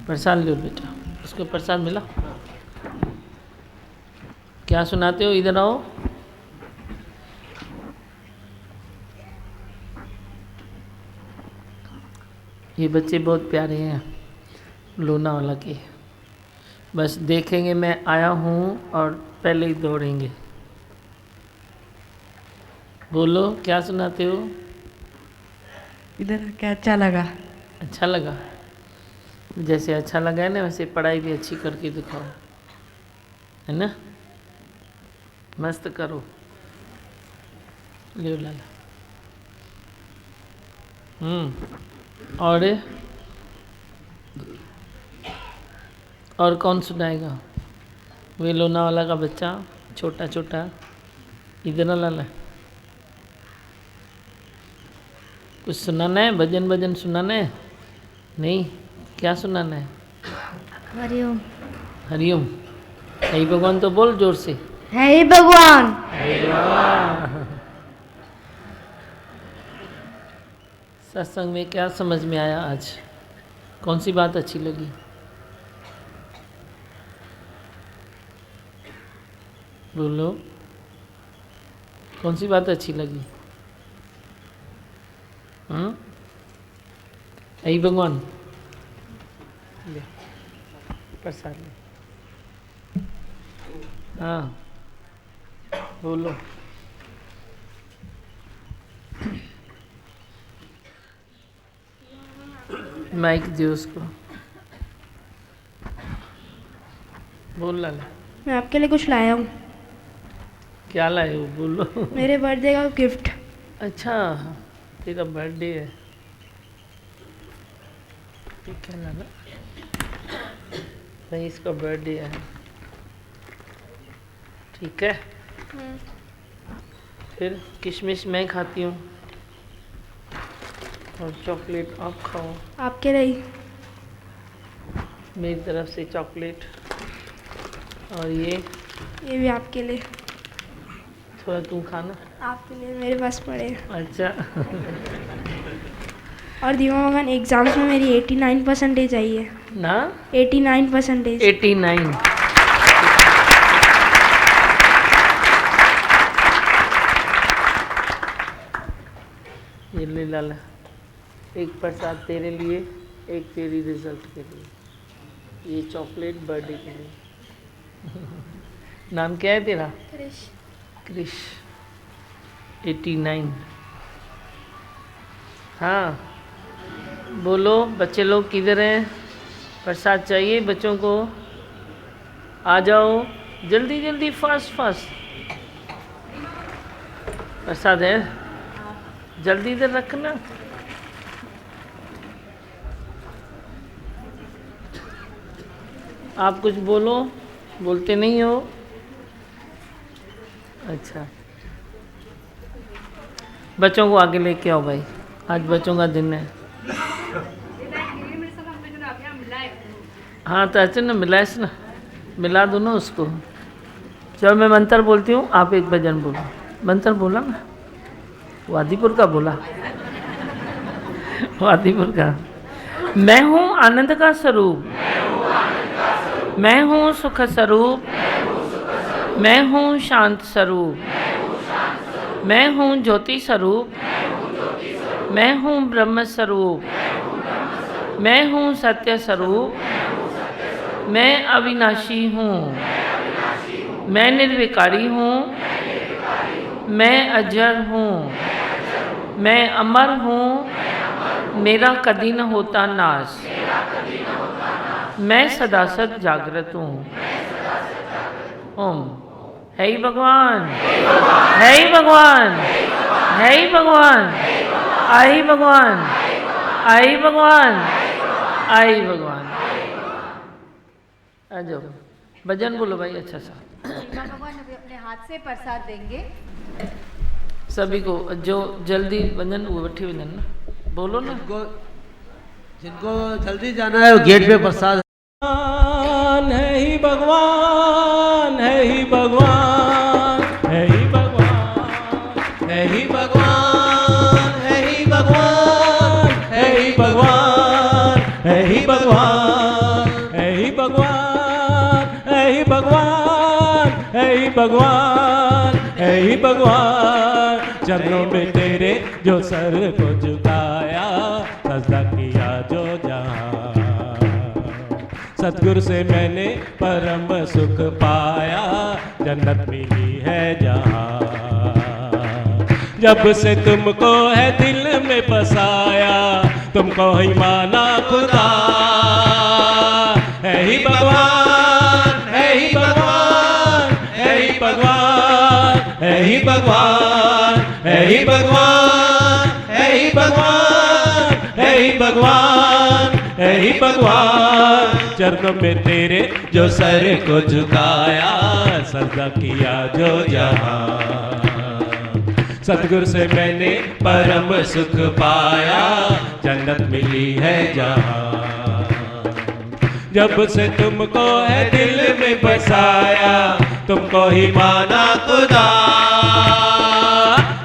प्रसाद लो बेटा, उसको प्रसाद मिला। क्या सुनाते हो? इधर आओ। ये बच्चे बहुत प्यारे हैं लोनावाला के, बस देखेंगे मैं आया हूँ और पहले ही दौड़ेंगे। बोलो क्या सुनाते हो? इधर क्या अच्छा लगा? अच्छा लगा? जैसे अच्छा लगा है ना, वैसे पढ़ाई भी अच्छी करके दिखाओ, है ना? मस्त करो। ले लाला। और कौन सुनाएगा? वे लोनावाला का बच्चा छोटा छोटा, इधर ना लाला। कुछ सुनाना है? भजन सुनाना है? नहीं, क्या सुनाना है? हरिओम। हरिओम। हे भगवान तो बोल जोर से। हे भगवान। सत्संग में क्या समझ में आया आज? कौन सी बात अच्छी लगी? बोलो, कौन सी बात अच्छी लगी? हे भगवान, ले प्रसाद ले। हाँ बोलो। माइक दो उसको। बोल लाला। मैं आपके लिए कुछ लाया हूँ। क्या लाए हो? बोलो। मेरे बर्थडे का गिफ्ट। अच्छा, तेरा बर्थडे है। क्या लाला? नहीं, इसका बर्थडे है। ठीक है। फिर किशमिश मैं खाती हूँ और चॉकलेट आप खाओ। आपके लिए मेरी तरफ से चॉकलेट। और ये भी आपके लिए। थोड़ा तुम खाना। आपके लिए मेरे पास पड़े। अच्छा। और दीवान एग्जाम्स में मेरी 89% आई है ना। 89%। 89। ये ले लाला, एक प्रसाद तेरे लिए, एक तेरी रिजल्ट के लिए। ये चॉकलेट बर्थडे के लिए। नाम क्या है तेरा? क्रिश। 89। हाँ बोलो, बच्चे लोग किधर हैं? प्रसाद चाहिए बच्चों को? आ जाओ जल्दी जल्दी, फास्ट फास्ट। प्रसाद है, जल्दी इधर रखना। आप कुछ बोलो, बोलते नहीं हो। अच्छा, बच्चों को आगे लेके आओ भाई, आज बच्चों का दिन है। हाँ तो अच्छा ना, मिलाइस ना, मिला दो ना उसको। जब मैं मंत्र बोलती हूँ आप एक भजन बोलो। मंत्र बोला ना, वादीपुर का बोला। वादीपुर का। मैं हूँ आनंद का स्वरूप, मैं हूँ सुख स्वरूप, मैं हूँ शांत स्वरूप, मैं हूँ ज्योति स्वरूप, मैं हूँ ब्रह्म स्वरूप, मैं हूँ सत्य स्वरूप, मैं अविनाशी हूँ, मैं निर्विकारी हूँ, मैं अजर हूँ, मैं अमर हूँ, मेरा कभी न होता नाश, मैं सदा सत जागृत हूँ। ओम। है ही भगवान, है ही भगवान, है ही भगवान, आई भगवान, आई भगवान, आई भगवान। आ जाओ, भजन बोलो भाई अच्छा सा। माँ भगवान अभी अपने हाथ से प्रसाद देंगे सभी को, जो जल्दी भजन वो बैठी भजन ना बोलो ना, जिनको जल्दी जाना है वो गेट पे प्रसाद है ही भगवान, है ही भगवान, है ही भगवान, है ही भगवान, है ही भगवान, है ही भगवान, है ही भगवान, है ही भगवान, है ही भगवान, है ही भगवान, है ही भगवान। चरणों में तेरे जो सर को झुकाया, सजदा किया जो जहाँ, सतगुरु से मैंने परम सुख पाया, जन्नत मिली है जहाँ। जब से तुमको है दिल में बसाया, तुमको ही माना खुदा, है ही भगवान, है ही भगवान, है ही भगवान, है ही भगवान, है ही भगवान, है ही भगवान, है ही भगवान, है ही भगवान। चरणों में तेरे जो सर को झुकाया, सजदा किया जो जहाँ, सतगुरु से मैंने परम सुख पाया, जन्नत मिली है जहाँ। जब से तुमको है दिल में बसाया, तुमको ही माना खुदा,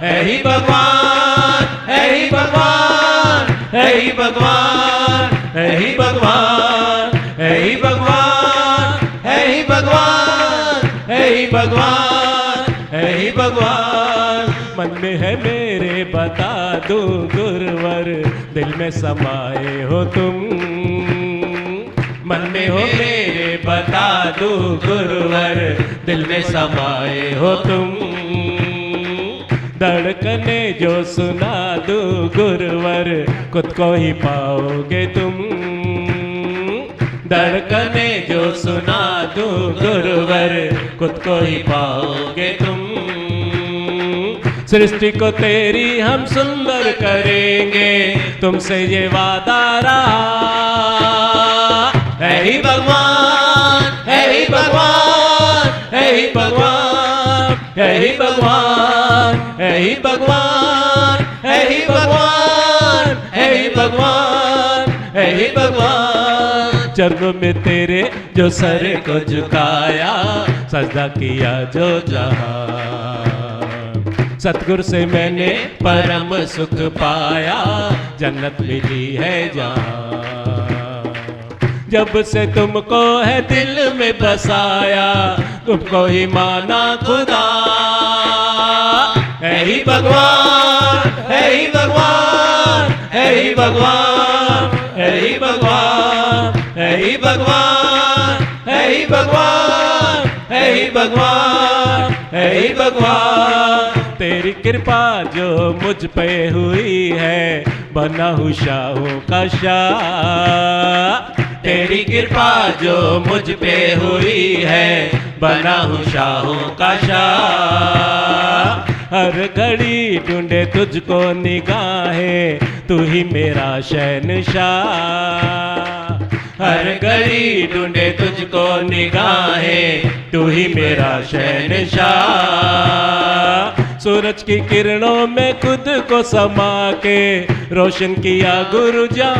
है ही भगवान, है ही भगवान, है ही भगवान, है ही भगवान, है ही भगवान, है ही भगवान, है ही भगवान, है ही भगवान। मन में है मेरे बता दूं गुरुवर, दिल में समाए हो तुम, मन में हो मेरे बता दूं गुरुवर, दिल में समाए हो तुम। धड़कने जो सुना दूं गुरुवर, खुद को ही पाओगे तुम। धड़कने जो सुना दूं गुरुवर, खुद को ही पाओगे तुम। सृष्टि को तेरी हम सुंदर करेंगे, तुमसे ये वादा रहा, है ही भगवान, है ही भगवान, है ही भगवान, है ही भगवान, है ही भगवान, है ही भगवान, है ही भगवान, है ही भगवान। चरणों में तेरे जो सर को झुकाया, सजदा किया जो जहाँ, सतगुरु से मैंने परम सुख पाया, जन्नत मिली है जहाँ। जब से तुमको है दिल में बसाया, तुमको ही माना खुदा, है ही भगवान, है ही भगवान, है ही भगवान, है ही भगवान, है ही भगवान, है ही भगवान, है ही भगवान, है ही भगवान। तेरी कृपा जो मुझ पे हुई है, बना हूँ शाहों का शाह। तेरी कृपा जो मुझ पे हुई है, बना हूँ शाहों का शाह। हर घड़ी ढूंढे तुझको निगाहें, तू ही मेरा शहनशाह। हर घड़ी ढूंढे तुझको निगाहें, तू ही मेरा शहनशाह। सूरज की किरणों में खुद को समा के, रोशन किया गुरु जान,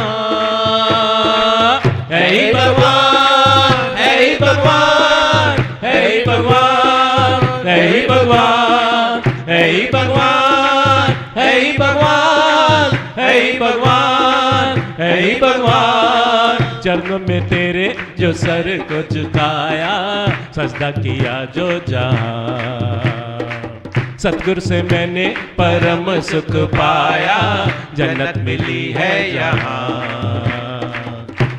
है ही भगवान, है ही भगवान, है ही भगवान, है ही भगवान, है ही भगवान, है ही भगवान, है ही भगवान, है ही भगवान। चरणों में तेरे जो सर को झुकाया, सजदा किया जो जहाँ, सतगुरु से मैंने परम सुख पाया, जन्नत मिली है यहाँ।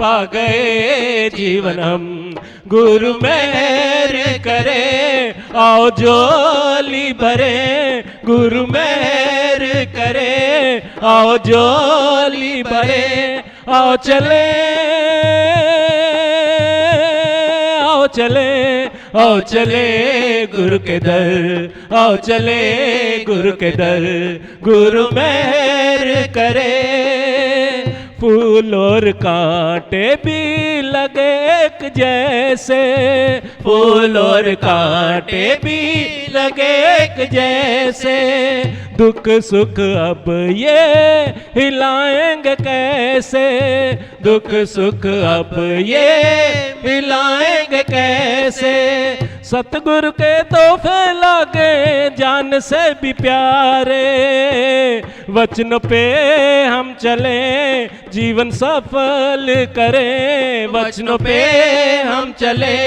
पा गए जीवन हम। गुरु मेहर करे आओ झोली भरे, गुरु मेहर करे आओ झोली भरे। आओ चले आओ चले आओ चले गुरु के दर, आओ चले गुरु के दर। गुरु मेहर करे फूल और कांटे भी लगे एक जैसे, फूल और कांटे भी लगे एक जैसे। दुख सुख अब ये हिलाएंगे कैसे, दुख सुख अब ये हिलाएंगे कैसे। सतगुरु के तोहफे लागे जान से भी प्यारे, वचनों पे हम चले जीवन सफल करें, वचनों पे हम चले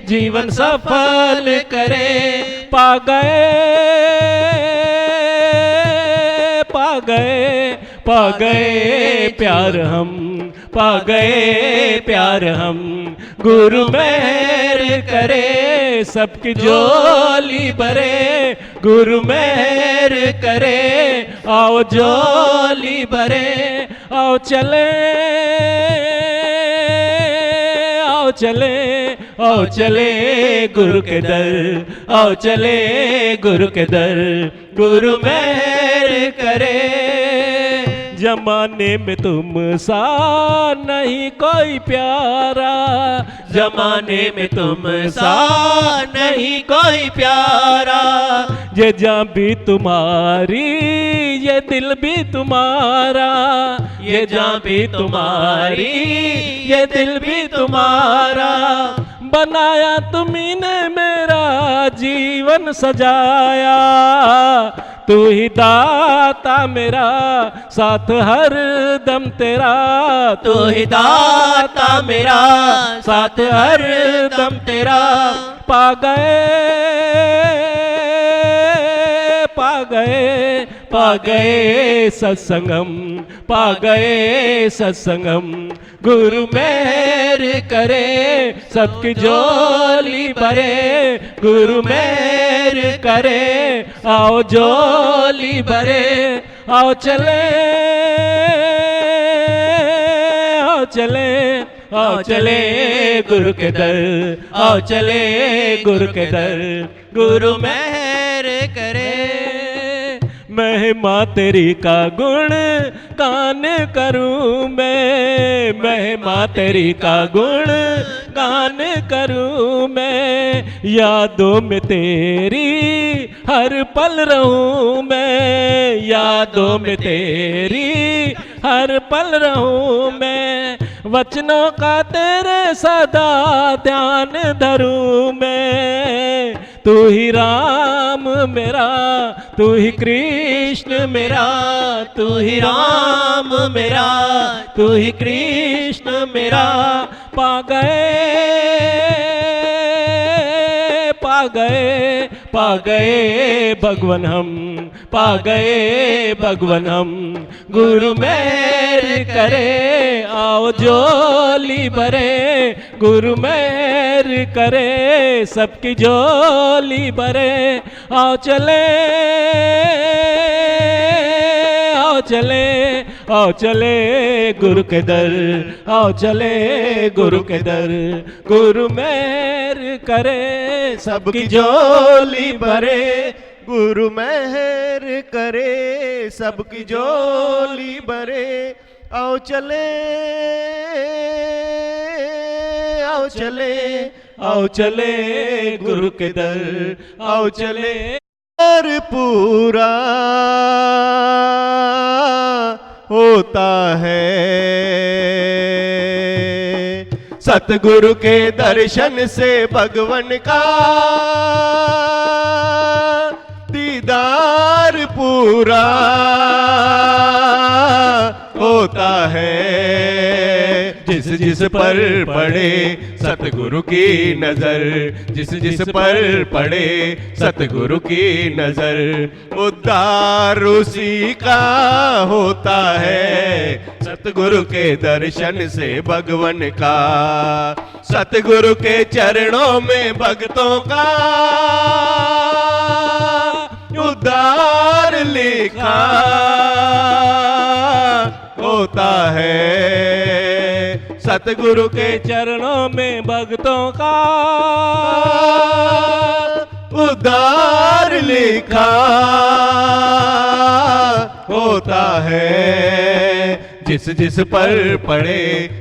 जीवन सफल करें। पा गए प्यार हम, पा गए प्यार हम। गुरु मेहर करे सबकी झोली भरे, गुरु मेहर करे आओ झोली भरे। आओ चले आओ चले आओ चले गुरु के दर, आओ चले गुरु के दर। गुरु मेहर करे जमाने में तुम सा नहीं कोई प्यारा, जमाने में तुम सा नहीं कोई प्यारा। ये जान भी तुम्हारी ये दिल भी तुम्हारा, ये जान भी तुम्हारी ये दिल भी तुम्हारा। बनाया तुम्ही ने मेरा जीवन सजाया, तू ही दाता मेरा साथ हर दम तेरा, तू ही दाता मेरा साथ हर दम तेरा। पा गए सत्संगम, पा गए सत्संगम। गुरु मेहर करे सबकी झोली भरे, गुरु मेहर करे आओ झोली भरे। आओ चले आओ चले आओ चले गुरु के दर, आओ चले गुरु के दर। गुरु मेहर करे महिमा तेरी का गुण गान करूं मैं, महिमा तेरी का गुण गान करूं मैं। यादों में तेरी हर पल रहूं मैं, यादों में तेरी हर पल रहूं मैं। वचनों का तेरे सदा ध्यान धरूं मैं। तू ही राम मेरा, तू ही कृष्ण मेरा, तू ही राम मेरा, तू ही कृष्ण मेरा। पा गए भगवन हम, पा गए भगवन हम। गुरु मेहर करे आओ झोली भरे, गुरु मेहर करे सबकी झोली भरे। आओ चले आओ चले आओ चले गुरु के दर, आओ चले गुरु के दर। गुरु मेहर करे सबकी झोली भरे, गुरु मेहर करे सबकी झोली भरे। आओ चले आओ चले आओ चले गुरु के दर, आओ चले। और पूरा होता है सतगुरु के दर्शन से भगवन का दीदार पूरा होता है। जिस जिस पर पड़े सतगुरु की नजर, जिस जिस पर पड़े सतगुरु की नजर, उद्धार उसी का होता है। सतगुरु के दर्शन से भगवन का, सतगुरु के चरणों में भक्तों का उद्धार लिखा होता है। सतगुरु के चरणों में भक्तों का उद्धार लिखा होता है। जिस जिस पर पड़े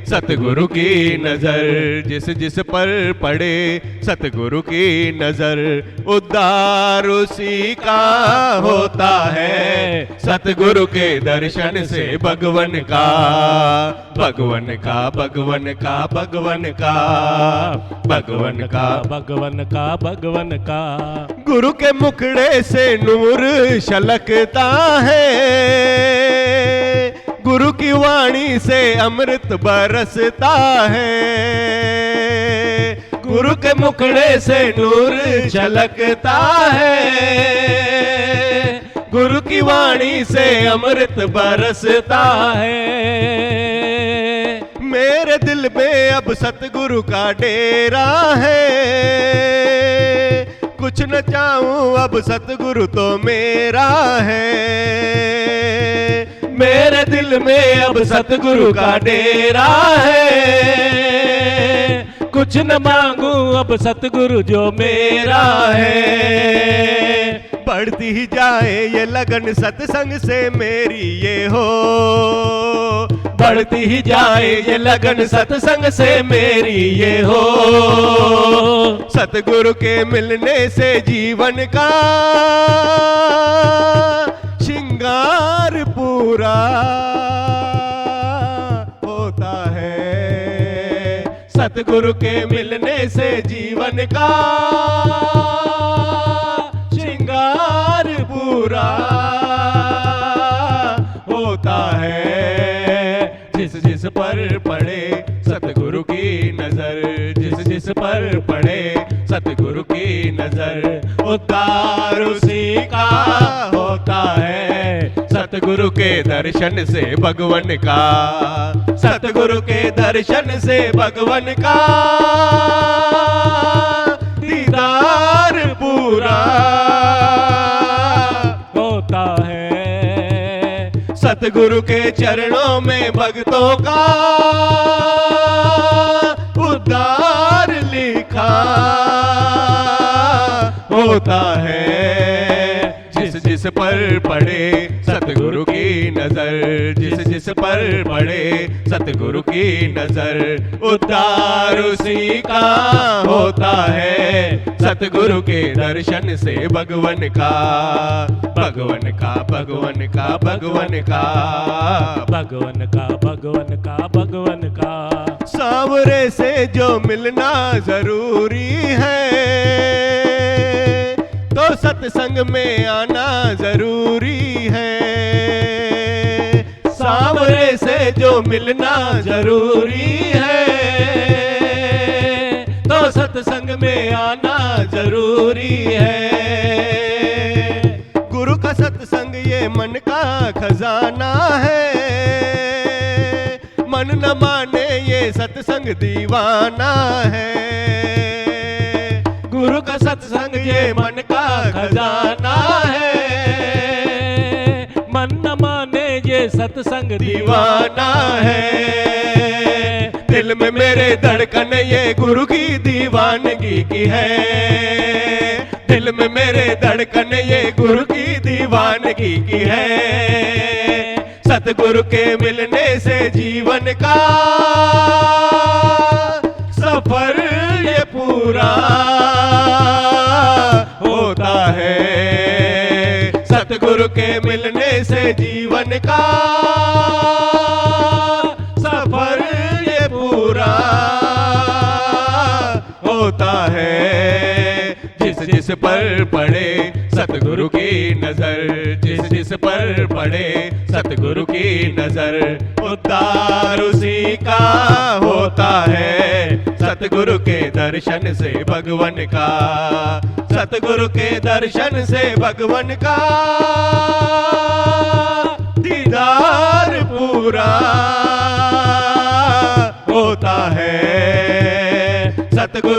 सतगुरु की नजर, जिस जिस पर पड़े सतगुरु की नजर, उद्धार उसी का होता है। सतगुरु के दर्शन से भगवन का, भगवन का, भगवन का, भगवन का, भगवन का, भगवन का, भगवन का। गुरु के मुखड़े से नूर छलकता है, गुरु की वाणी से अमृत बरसता है। गुरु के मुखड़े से नूर झलकता है, गुरु की वाणी से अमृत बरसता है। मेरे दिल में अब सतगुरु का डेरा है, कुछ न चाहूं अब सतगुरु तो मेरा है। मेरे दिल में अब सतगुरु का डेरा है, कुछ न मांगू अब सतगुरु जो मेरा है। बढ़ती ही जाए ये लगन सत्संग से मेरी ये हो, बढ़ती ही जाए ये लगन सत्संग से मेरी ये हो। सतगुरु के मिलने से जीवन का श्रृंगार पूरा होता है। सतगुरु के मिलने से जीवन का श्रृंगार पूरा होता है। जिस जिस पर पड़े सतगुरु की नजर, जिस जिस पर पड़े सतगुरु की नजर, उद्धार उसी का होता है। सतगुरु के दर्शन से भगवन का, सतगुरु के दर्शन से भगवन का दीदार पूरा होता है। सतगुरु के चरणों में भक्तों का उद्धार लिखा होता है। जिस जिस पर पड़े सतगुरु की नजर, जिस जिस पर पड़े सतगुरु की नजर, उद्धार उसी का होता है। सतगुरु के दर्शन से भगवन का, भगवन का, भगवन का, भगवन का, भगवन का, भगवन का, भगवन का। सांवरे से जो मिलना जरूरी है, तो सत्संग में आना जरूरी है। सांवरे से जो मिलना जरूरी है, तो सत्संग में आना जरूरी है। गुरु का सत्संग ये मन का खजाना है, मन न माने ये सत्संग दीवाना है। गुरु का सत्संग ये मन का खजाना है, मन न माने ये सत्संग दीवाना है। दिल में मेरे धड़कन ये गुरु की दीवानगी की है, दिल में मेरे धड़कन ये गुरु की दीवानगी की है। सतगुरु के मिलने से जीवन का सफर ये पूरा होता है। सतगुरु के मिलने से जीवन का सफर ये पूरा होता है। जिस जिस पर पड़े सतगुरु की नजर, जिस जिस पर पड़े सतगुरु की नजर, उद्धार उसी का होता है। सतगुरु के दर्शन से भगवन का, सतगुरु के दर्शन से भगवन का दीदार पूरा